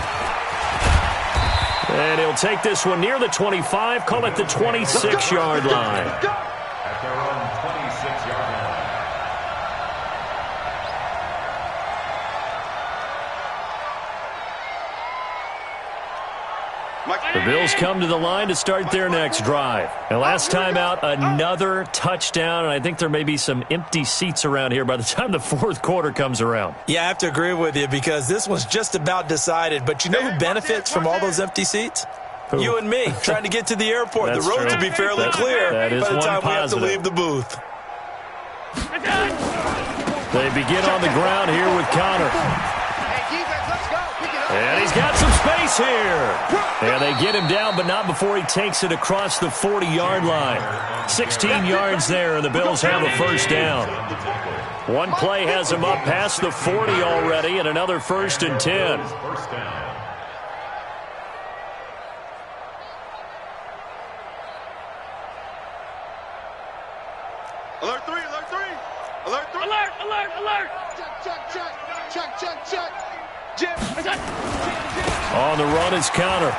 And he'll take this one near the 25, call it the 26-yard line. At their own 26-yard line. The Bills come to the line to start their next drive. And last time out, another touchdown, and I think there may be some empty seats around here by the time the 4th quarter comes around. Yeah, I have to agree with you because this was just about decided. But you know who benefits from all those empty seats? Who? You and me, trying to get to the airport. That's the road true. to be fairly clear that is by the time one we have to positive. leave the booth. They begin on the ground here with Connor. And he's got some space here. And they get him down, but not before he takes it across the 40-yard line. 16 yards there, and the Bills have a 1st down. One play has him up past the 40 already, and another 1st and 10. First down. Alert 3, alert 3. Alert 3. Alert, alert, alert. Check. Jim. On the run is Connor.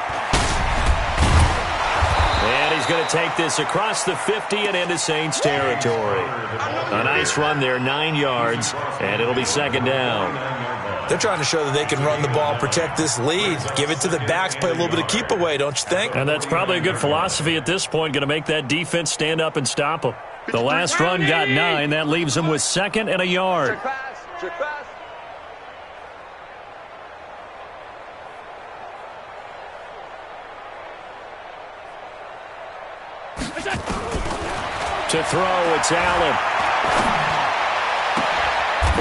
And he's going to take this across the 50 and into Saints territory. A nice run there, 9 yards, and it'll be 2nd down. They're trying to show that they can run the ball, protect this lead, give it to the backs, play a little bit of keep away, don't you think? And that's probably a good philosophy at this point, going to make that defense stand up and stop them. The last run got 9. That leaves them with 2nd and a yard. Check pass. To throw, it's Allen.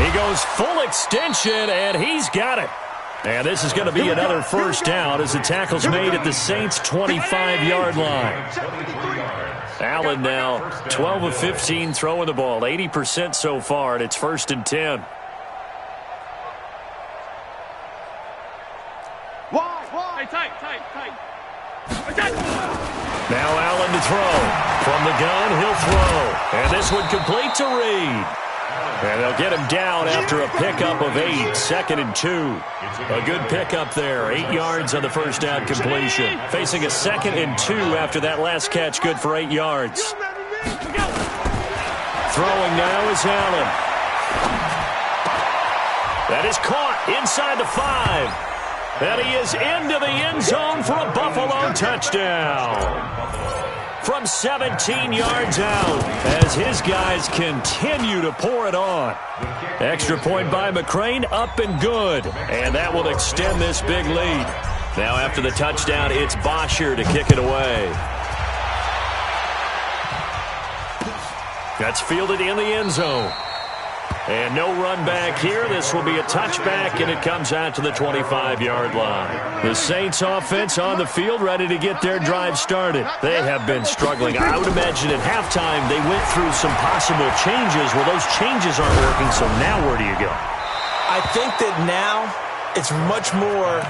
He goes full extension, and he's got it. And this is going to be another 1st down as the tackle's made at the Saints' 25-yard line. Allen now 12 of 15 throwing the ball, 80% so far, and it's 1st and 10. Hey, tight. Now Allen to throw. From the gun, he'll throw. And this one complete to Reed. And they'll get him down after a pickup of 8, 2nd and 2. A good pickup there, 8 yards on the first down completion. Facing a 2nd and 2 after that last catch, good for 8 yards. Throwing now is Allen. That is caught inside the 5. And he is into the end zone for a Buffalo touchdown. From 17 yards out as his guys continue to pour it on. Extra point by McCrane, up and good. And that will extend this big lead. Now after the touchdown, it's Bosher to kick it away. That's fielded in the end zone. And no run back here. This will be a touchback, and it comes out to the 25-yard line. The Saints offense on the field, ready to get their drive started. They have been struggling. I would imagine at halftime they went through some possible changes. Well, those changes aren't working, so now where do you go? I think that now it's much more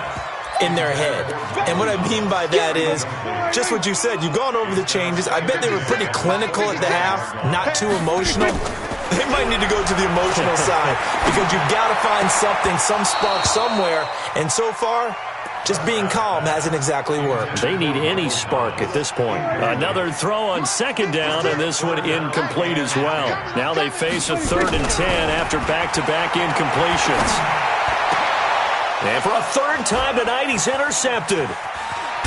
in their head. And what I mean by that is just what you said. You've gone over the changes. I bet they were pretty clinical at the half, not too emotional. They might need to go to the emotional side because you've got to find something, some spark somewhere. And so far, just being calm hasn't exactly worked. They need any spark at this point. Another throw on 2nd down, and this one incomplete as well. Now they face a 3rd and 10 after back-to-back incompletions. And for a 3rd time tonight, he's intercepted.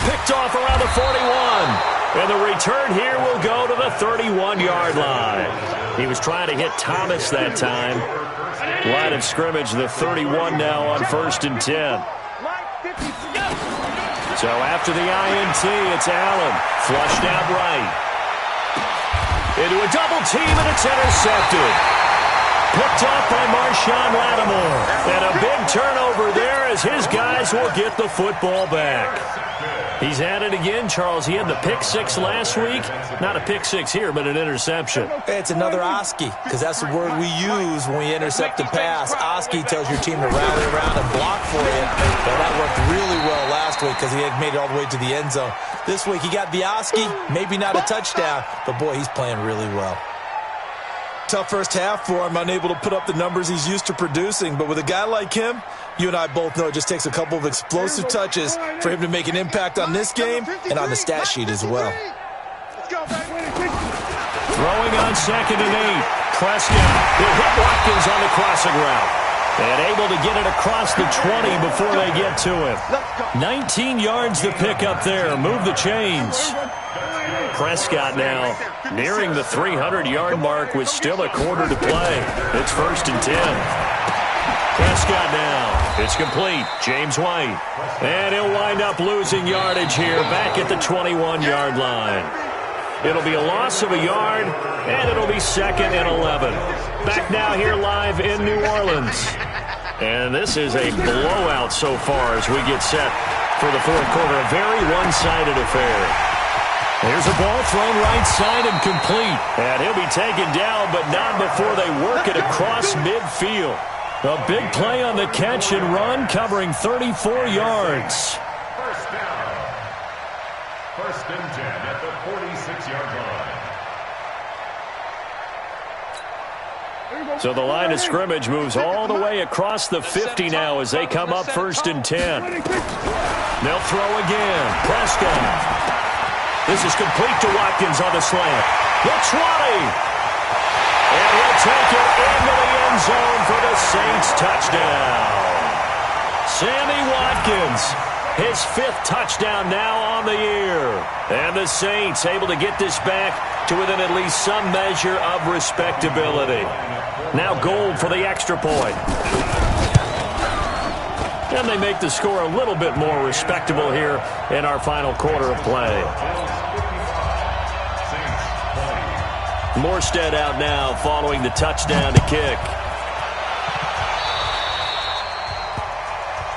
Picked off around the 41. And the return here will go to the 31-yard line. He was trying to hit Thomas that time. Line of scrimmage, the 31 now on 1st and 10. So after the INT, it's Allen. Flushed out right. Into a double team, and it's intercepted. Picked off by Marshawn Lattimore. And a big turnover there as his guys will get the football back. He's at it again, Charles. He had the pick 6 last week. Not a pick 6 here, but an interception. It's another Oski, because that's the word we use when we intercept a pass. Oski tells your team to rally around and block for you. Well, that worked really well last week because he had made it all the way to the end zone. This week he got the Oski, maybe not a touchdown, but boy, he's playing really well. Tough first half for him, unable to put up the numbers he's used to producing. But with a guy like him, you and I both know it just takes a couple of explosive touches for him to make an impact on this game and on the stat sheet as well. Throwing on 2nd and 8. Prescott will hit Watkins on the crossing route. And able to get it across the 20 before they get to him. 19 yards to pick up there. Move the chains. Prescott now nearing the 300-yard mark with still a quarter to play. It's 1st and 10. Prescott now. It's complete. James White. And he'll wind up losing yardage here back at the 21-yard line. It'll be a loss of a yard, and it'll be 2nd and 11. Back now here live in New Orleans. And this is a blowout so far as we get set for the 4th quarter. A very one-sided affair. Here's a ball thrown right side and complete. And he'll be taken down, but not before they work it across midfield. A big play on the catch and run, covering 34 yards. 1st down. 1st and 10 at the 46-yard line. So the line of scrimmage moves all the way across the 50 now as they come up 1st and 10. They'll throw again. Prescott. This is complete to Watkins on the slant. The 20. And he'll take it into the end zone for the Saints touchdown. Sammy Watkins, his 5th touchdown now on the year. And the Saints able to get this back to within at least some measure of respectability. Now gold for the extra point. And they make the score a little bit more respectable here in our final quarter of play. Morstead out now following the touchdown to kick.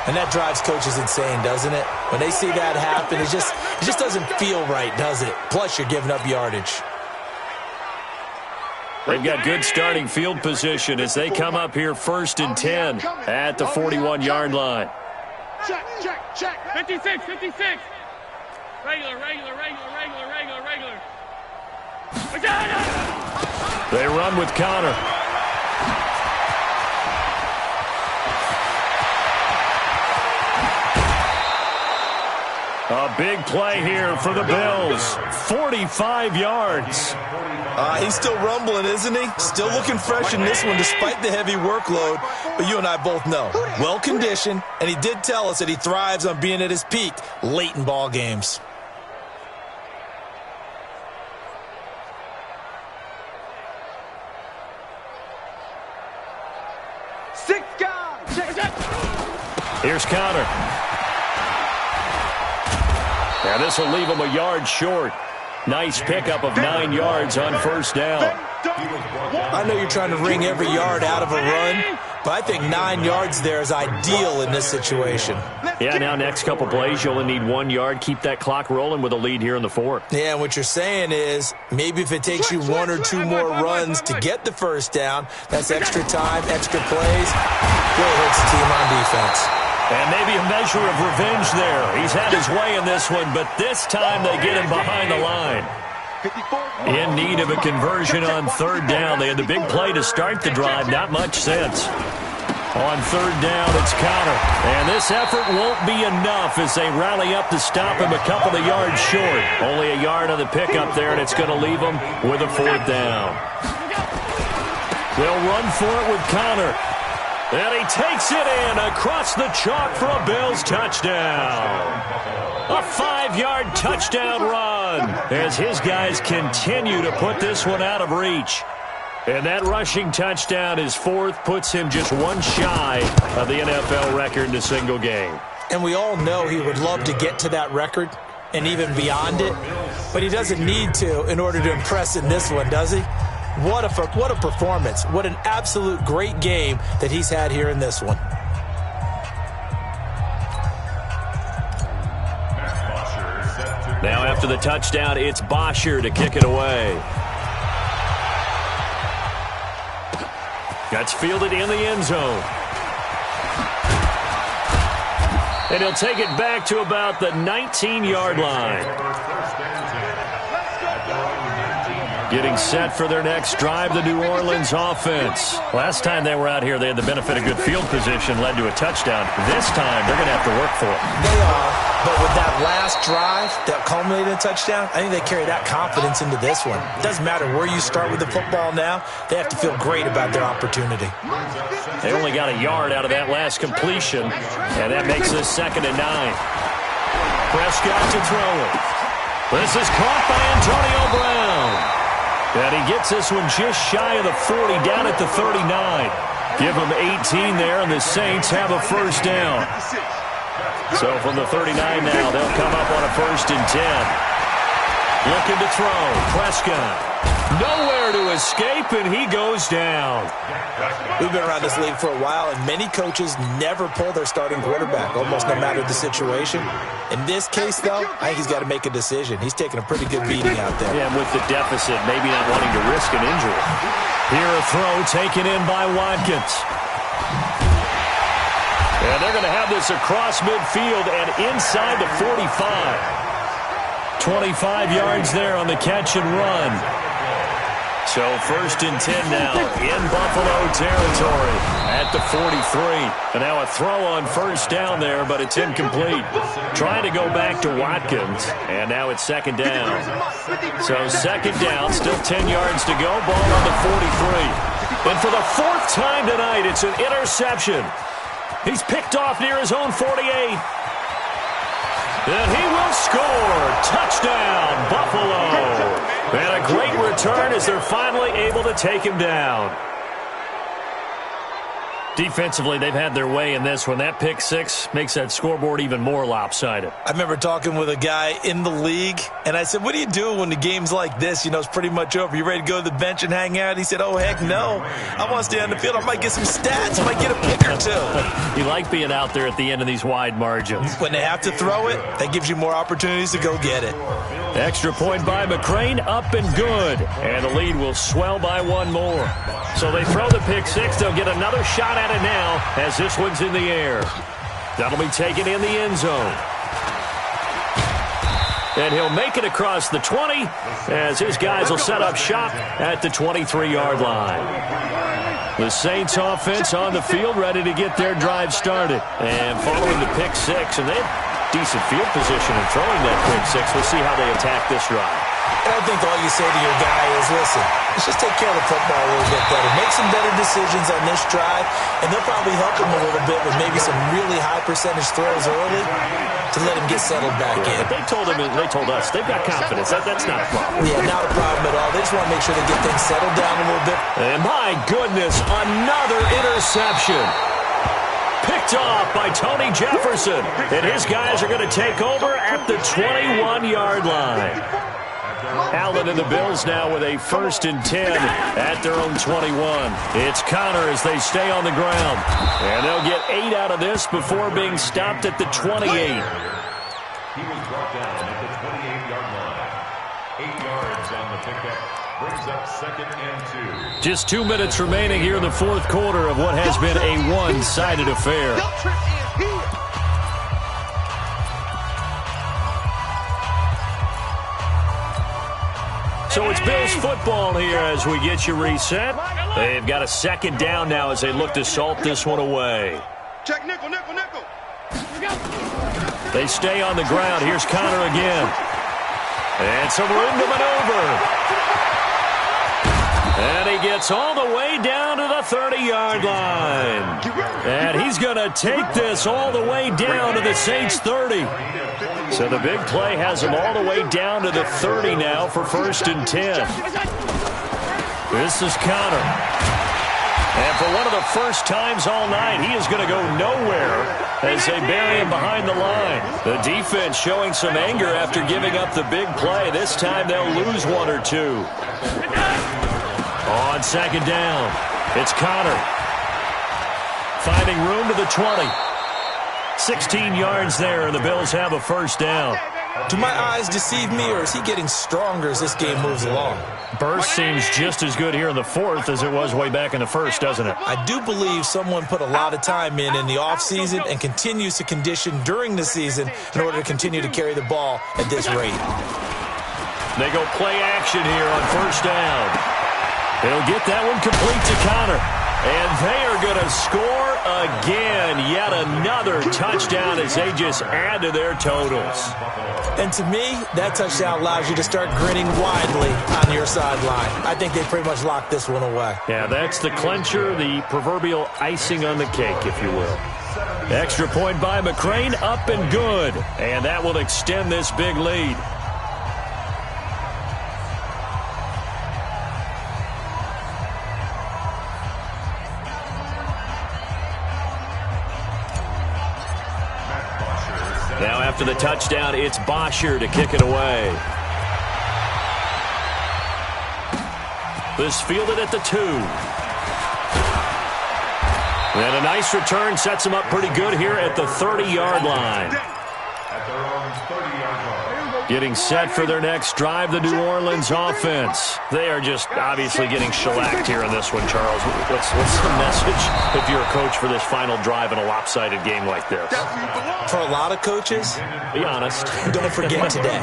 And that drives coaches insane, doesn't it? When they see that happen, it just doesn't feel right, does it? Plus, you're giving up yardage. They've got good starting field position as they come up here 1st and 10 at the 41-yard line. Check, check, check. 56, 56. Regular. They run with Connor. A big play here for the Bills. 45 yards. He's still rumbling, isn't he? Still looking fresh in this one despite the heavy workload. But you and I both know, well-conditioned, and he did tell us that he thrives on being at his peak late in ball games. Here's Connor. Now this will leave him a yard short. Nice pickup of 9 yards on 1st down. I know you're trying to wring every yard out of a run, but I think 9 yards there is ideal in this situation. Yeah, now next couple plays, you only need 1 yard. Keep that clock rolling with a lead here in the 4th. Yeah, and what you're saying is maybe if it takes you 1 or 2 more runs to get the 1st down, that's extra time, extra plays. Really hurts the team on defense. And maybe a measure of revenge there. He's had his way in this one, but this time they get him behind the line. In need of a conversion on 3rd down. They had the big play to start the drive. Not much sense. On 3rd down, it's Connor. And this effort won't be enough as they rally up to stop him a couple of yards short. Only a yard on the pickup there, and it's going to leave him with a 4th down. They'll run for it with Connor. And he takes it in across the chalk for a Bills touchdown. A 5-yard touchdown run as his guys continue to put this one out of reach. And that rushing touchdown, his 4th, puts him just 1 shy of the NFL record in a single game. And we all know he would love to get to that record and even beyond it, but he doesn't need to in order to impress in this one, does he? What a performance. What an absolute great game that he's had here in this one. Now after the touchdown, it's Bosher to kick it away. That's fielded in the end zone. And he'll take it back to about the 19-yard line. Getting set for their next drive, the New Orleans offense. Last time they were out here, they had the benefit of good field position, led to a touchdown. This time, they're going to have to work for it. They are, but with that last drive that culminated in a touchdown, I think they carry that confidence into this one. It doesn't matter where you start with the football now. They have to feel great about their opportunity. They only got a yard out of that last completion, and that makes this 2nd and 9. Prescott to throw it. This is caught by Antonio Brown. And he gets this one just shy of the 40, down at the 39. Give him 18 there, and the Saints have a 1st down. So from the 39 now, they'll come up on a 1st and 10. Looking to throw. Prescott. Nowhere to escape, and he goes down. We've been around this league for a while, and many coaches never pull their starting quarterback, almost no matter the situation. In this case, though, I think he's got to make a decision. He's taking a pretty good beating out there. Yeah, and with the deficit, maybe not wanting to risk an injury. Here a throw taken in by Watkins. And they're going to have this across midfield and inside the 45. 25 yards there on the catch and run. So 1st and 10 now in Buffalo territory at the 43. And now a throw on 1st down there, but it's incomplete. Trying to go back to Watkins, and now it's 2nd down. So 2nd down, still 10 yards to go, ball on the 43. And for the 4th time tonight, it's an interception. He's picked off near his own 48. And he will score. Touchdown, Buffalo. And a great return as they're finally able to take him down. Defensively, they've had their way in this one. That pick six makes that scoreboard even more lopsided. I remember talking with a guy in the league, and I said, what do you do when the game's like this? You know, it's pretty much over. You ready to go to the bench and hang out? He said, oh, heck no. I want to stay on the field. I might get some stats. I might get a pick or two. You like being out there at the end of these wide margins. When they have to throw it, that gives you more opportunities to go get it. Extra point by McCrane, up and good. And the lead will swell by one more. So they throw the pick six. They'll get another shot at it now as this one's in the air. That'll be taken in the end zone. And he'll make it across the 20 as his guys will set up shop at the 23-yard line. The Saints offense on the field ready to get their drive started. And following the pick six, and they have decent field position in throwing that pick six. We'll see how they attack this drive. And I think all you say to your guy is, listen, let's just take care of the football a little bit better. Make some better decisions on this drive, and they'll probably help him a little bit with maybe some really high percentage throws early to let him get settled back in. But they told us, they've got confidence. That's not a problem. Yeah, not a problem at all. They just want to make sure they get things settled down a little bit. And my goodness, another interception. Picked off by Tony Jefferson. And his guys are going to take over at the 21-yard line. Allen and the Bills now with a 1st and 10 at their own 21. It's Connor as they stay on the ground. And they'll get 8 out of this before being stopped at the 28. He was brought down at the 28-yard line. 8 yards on the pickup. Brings up 2nd and 2. Just 2 minutes remaining here in the fourth quarter of what has been a one-sided affair. So it's Bills football here as we get you reset. They've got a 2nd down now as they look to salt this one away. Check nickel. They stay on the ground. Here's Connor again. And some room to maneuver. And he gets all the way down to the 30-yard line. And he's going to take this all the way down to the Saints 30. So the big play has him all the way down to the 30 now for 1st and 10. This is Connor. And for one of the first times all night, he is going to go nowhere as they bury him behind the line. The defense showing some anger after giving up the big play. This time they'll lose 1 or 2. On 2nd down, it's Connor. Finding room to the 20. 16 yards there, and the Bills have a 1st down. Do my eyes deceive me, or is he getting stronger as this game moves along? Burst seems just as good here in the 4th as it was way back in the 1st, doesn't it? I do believe someone put a lot of time in the offseason and continues to condition during the season in order to continue to carry the ball at this rate. They go play action here on 1st down. They'll get that one complete to Connor. And they are going to score again. Yet another touchdown as they just add to their totals. And to me, that touchdown allows you to start grinning widely on your sideline. I think they pretty much locked this one away. Yeah, that's the clincher, the proverbial icing on the cake, if you will. Extra point by McCrane, up and good. And that will extend this big lead. Now after the touchdown, it's Bosher to kick it away. This fielded at the 2. And a nice return sets him up pretty good here at the 30-yard line. At their own 30-yard line. Getting set for their next drive, the New Orleans offense. They are just obviously getting shellacked here in this one, Charles. What's the message if you're a coach for this final drive in a lopsided game like this? For a lot of coaches, be honest. Don't forget today.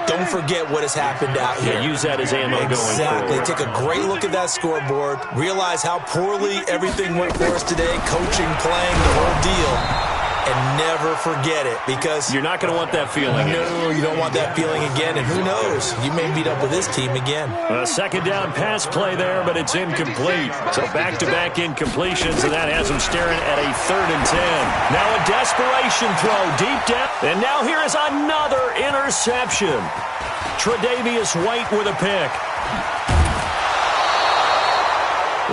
Don't forget what has happened out here. Yeah, use that as ammo going forward. Exactly. Take a great look at that scoreboard. Realize how poorly everything went for us today. Coaching, playing, the whole deal. And never forget it, because you're not going to want that feeling. No, you don't want that feeling again. And who knows? You may meet up with this team again. A 2nd down pass play there, but it's incomplete. So back-to-back incompletions, and that has them staring at a 3rd and 10. Now a desperation throw deep down. And now here is another interception. Tre'Davious White with a pick.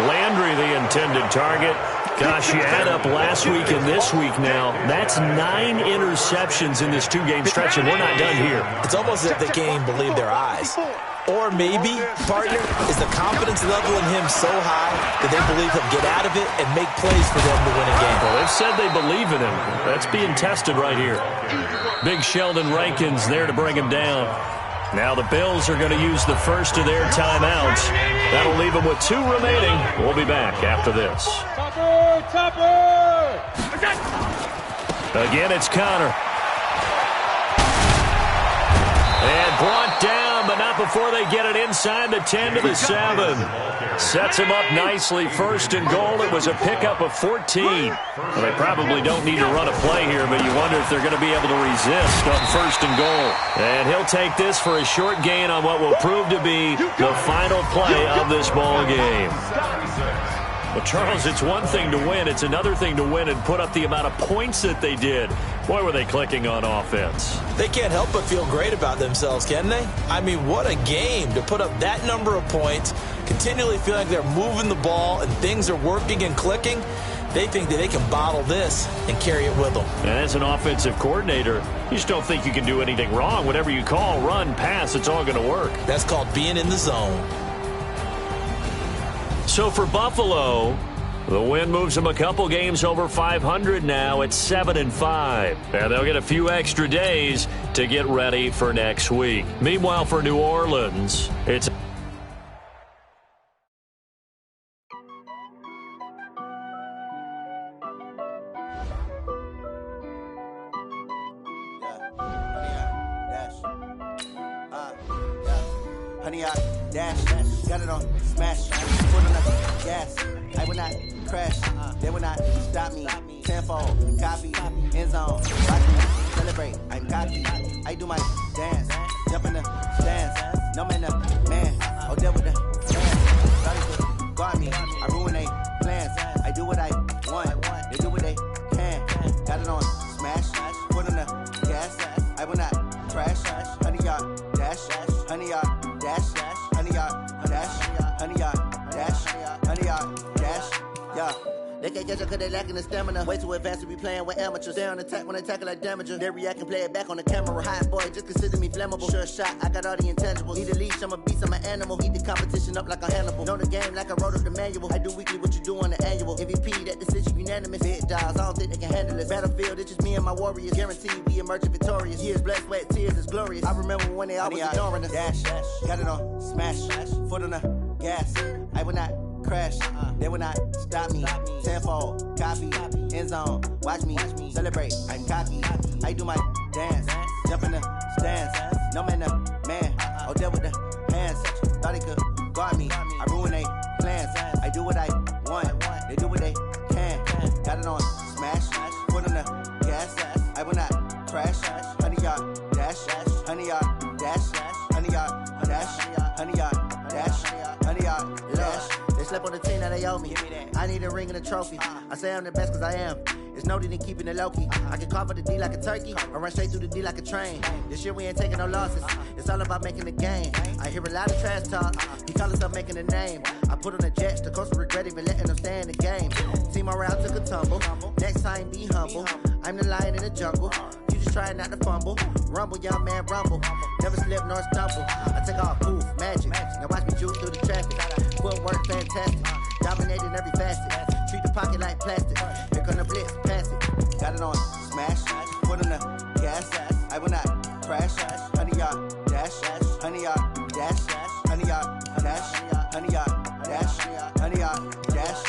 Landry, the intended target. Gosh, you add up last week and this week now, that's 9 interceptions in this 2-game stretch, and we're not done here. It's almost as if they can't even believe their eyes. Or maybe, partner, is the confidence level in him so high that they believe he'll get out of it and make plays for them to win a game. Well, they've said they believe in him. That's being tested right here. Big Sheldon Rankins there to bring him down. Now the Bills are going to use the first of their timeouts. That'll leave them with 2 remaining. We'll be back after this. Again, it's Connor. And brought down, but not before they get it inside the 10 to the 7. Sets him up nicely. First and goal. It was a pickup of 14. Well, they probably don't need to run a play here, but you wonder if they're going to be able to resist on first and goal. And he'll take this for a short gain on what will prove to be the final play of this ball game. Well, Charles, it's one thing to win. It's another thing to win and put up the amount of points that they did. Boy, were they clicking on offense. They can't help but feel great about themselves, can they? I mean, what a game to put up that number of points, continually feel like they're moving the ball and things are working and clicking. They think that they can bottle this and carry it with them. And as an offensive coordinator, you just don't think you can do anything wrong. Whatever you call, run, pass, it's all going to work. That's called being in the zone. So for Buffalo, the win moves them a couple games over 500 now at 7-5. And they'll get a few extra days to get ready for next week. Meanwhile, for New Orleans, it's... Honey, I dash, got it on smash, foot on the gas. I will not crash, they will not stop me. Tenfold, copy, end zone, watch me celebrate. I'm cocky, I do my dance, jump in the stands. No man, man, oh deal with the fans. Starting to guard me, I ruin they plans. I do what I want, they do what they can. Got it on smash, foot on the gas. I will not crash, honey, y'all dash, honey, y'all. Dash, honey, yard, dash, honey, yard, dash, honey, yard, dash, yeah. They can't catch up cause they lacking the stamina. Way too advanced to be playing with amateurs. Stay on attack when they tackle like damager. They react and play it back on the camera. Hot boy, just consider me flammable. Sure shot, I got all the intangibles. Need a leash, I'm a beast, I'm an animal. Heat the competition up like a Hannibal. Know the game like I wrote up the manual. I do weekly what you do on the annual. MVP, that decision unanimous. Big dogs, I don't think they can handle it. Battlefield, it's just me and my warriors. Guaranteed we emerging victorious. Years, blood, sweat, tears, it's glorious. I remember when they always ignoring us. Dash, got it on smash, foot on the gas. I will not crash, they will not stop me. Tenfold, copy, end zone, watch me celebrate. I'm cocky, I do my dance, jump in the stands. No man, man, oh deal with the hands. Thought he could guard me, I ruin they plans. I do what I want, they do what they can. Got it on smash, foot on the gas. I will not crash, honey yard, dash, honey yard, dash, honey yard, dash, honey yard, dash, honey yard, dash. They slept on the team that they owe me. I need a ring and a trophy. I say I'm the best cause I am. It's no need in keeping it low-key. I can carve for the D like a turkey, or run straight through the D like a train. This year we ain't taking no losses. It's all about making the game. I hear a lot of trash talk. He call himself making a name. I put on the Jets. The coach regret even letting them stay in the game. Team around took a tumble. Next time be humble. I'm the lion in the jungle. You just trying not to fumble. Rumble, young man, rumble. Never slip nor stumble. I take off, poof, magic. Now watch me juke through the traffic. Footwork fantastic. Dominating every facet. Treat the pocket like plastic. Here come the blitz, pass it. Got it on smash. Foot on the gas. I will not crash. Honey yard, dash. Honey yard, dash. Honey yard, dash. Honey yard, dash. Honey yard, dash.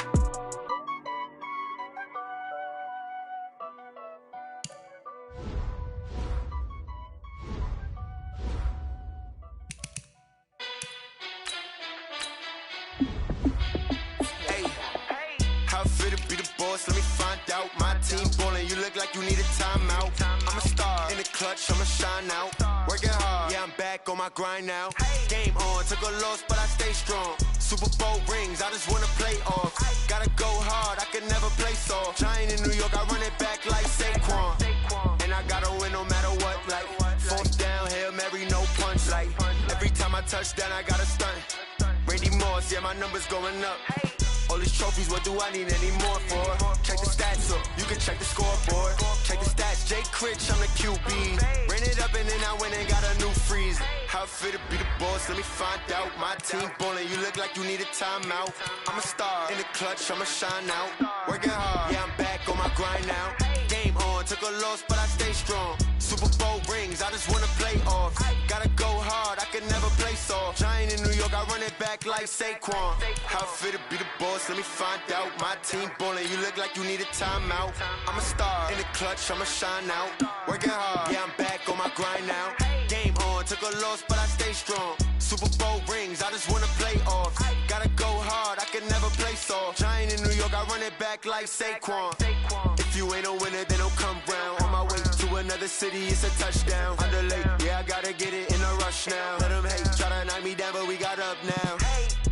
Let me find out. My team ballin', you look like you need a timeout. I'm a star in the clutch, I'ma shine out. Working hard, yeah, I'm back on my grind now. Game on, took a loss, but I stay strong. Super Bowl rings, I just wanna play off. Gotta go hard, I can never play soft. Giant in New York, I run it back like Saquon. And I gotta win no matter what, like fourth down, Hail Mary, no punch. Like every time I touch down, I gotta stunt. Randy Moss, yeah, my numbers going up. All these trophies, what do I need any more for? Check the stats up, you can check the scoreboard. Check the stats, Jay Critch, I'm the QB. Ran it up and then I went and got a new freeze. How it feel to be the boss, let me find out. My team ballin', you look like you need a timeout. I'm a star, in the clutch, I'ma shine out. Working hard, yeah, I'm back on my grind now. Game on, took a loss, but I stay strong. Super Bowl rings, I just wanna play off. Gotta go hard, I can never play soft. Giant in New York, I run it back like Saquon. How it feel to be the boss, let me find out. My team ballin', you look like you need a timeout. I'm a star, in the clutch, I'ma shine out. Working hard, yeah, I'm back on my grind now. Game on, took a loss, but I stay strong. Super Bowl rings, I just wanna play off. Gotta go hard, I can never play soft. Giant in New York, I run it back like Saquon. If you ain't a winner, then don't come round. On my way to another city, it's a touchdown. Underlay, yeah, I gotta get it in a rush now. Let them hate, try to knock me down, but we got up now.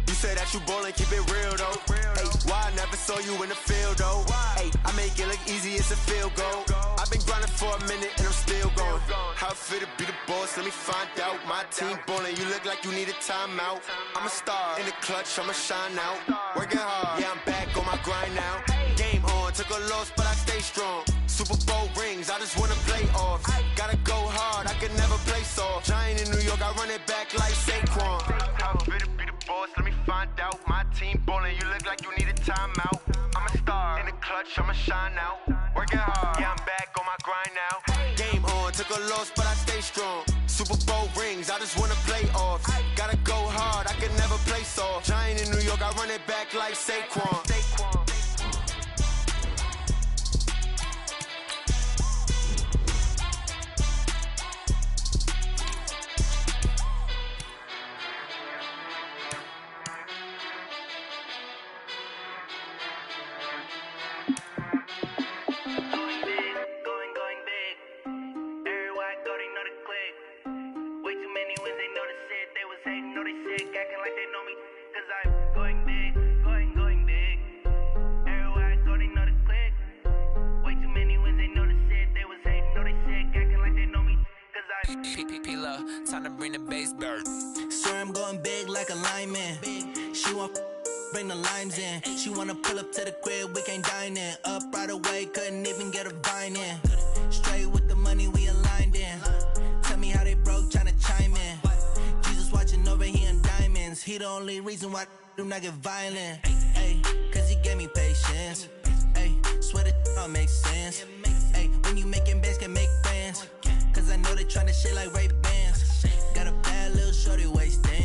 You say that you ballin', keep it real though. Hey, why I never saw you in the field though? Hey, I make it look easy, it's a field goal. I've been grinding for a minute and I'm still going. How it feel to be the boss, let me find out. My team ballin', you look like you need a timeout. I'm a star, in the clutch, I'ma shine out. Working hard, yeah, I'm back on my grind now. Game on, took a loss, but I stay strong. Super Bowl rings, I just wanna play off. Gotta go hard, I can never play soft. Giant in New York, I run it back like Saquon. How it feel to be the boss, let me find out. My team ballin', you look like you need a timeout. I'm a star, in the clutch, I'ma shine out. Working hard, yeah, I'm back on my grind now. Game on, took a loss, but I stay strong. Super Bowl rings, I just wanna play off. Gotta go hard, I can never play soft. Giant in New York, I run it back like Saquon. Time to bring the bass bird. Swear I'm going big like a lineman. She want bring the limes in. She wanna pull up to the crib, we can't dine in. Up right away, couldn't even get a vine in. Straight with the money we aligned in. Tell me how they broke, tryna chime in. Jesus watching over here in diamonds. He the only reason why I do not get violent. Ay, cause he gave me patience. Ay, swear that all makes sense. Ay, when you making bands, can make friends. Cause I know they tryna shit like Ray-Bans. Got a bad little shorty wasting.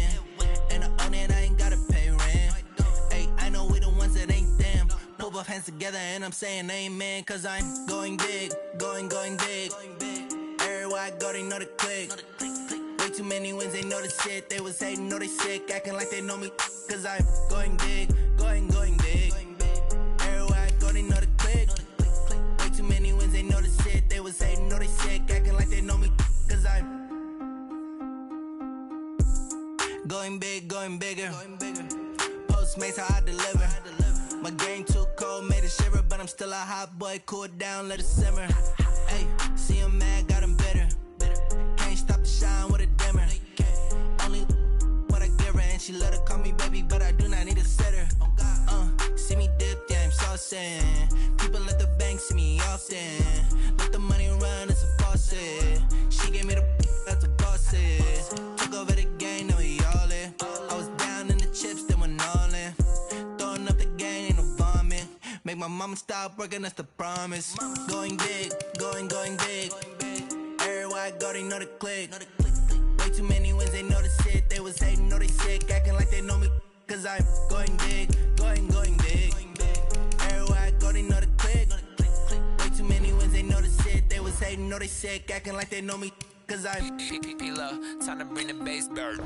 And I own it, I ain't gotta pay rent. Ay, I know we the ones that ain't them. Pull both hands together and I'm saying amen. Cause I'm going big, going big. Everywhere I go, they know the click. Way too many wins, they know the shit. They was hating, know they sick, acting like they know me. Cause I'm going big, going big. Everywhere I go, they know the click. Way too many wins, they know the shit. They was hating, know they sick, acting like they know me. Cause I'm going big, going bigger. Postmates, how I deliver. My game too cold, made it shiver. But I'm still a hot boy, cool it down, let it simmer. Hey, see him mad, got him bitter. Can't stop the shine with a dimmer. Only what I give her, and she let her call me baby, but I do not need a sitter. See me dip, yeah, I'm saucing. People at the bank see me often. Let the money run, it's a faucet. She gave me the that's a boss it. Took over the game, now we all in. I was down in the chips, then went all in. Throwing up the game, ain't no vomit. Make my mama stop working, that's the promise. Going big, going big. Everywhere I go, they know the click. Way too many wins, they know the shit. They was hating, know they sick, acting like they know me. Cause I'm going big, going big. Everywhere I go, they know the click. Way too many wins, they know the shit. They was hating, know they sick, acting like they know me. Cause I'm P-Lo, time to bring the bass bird.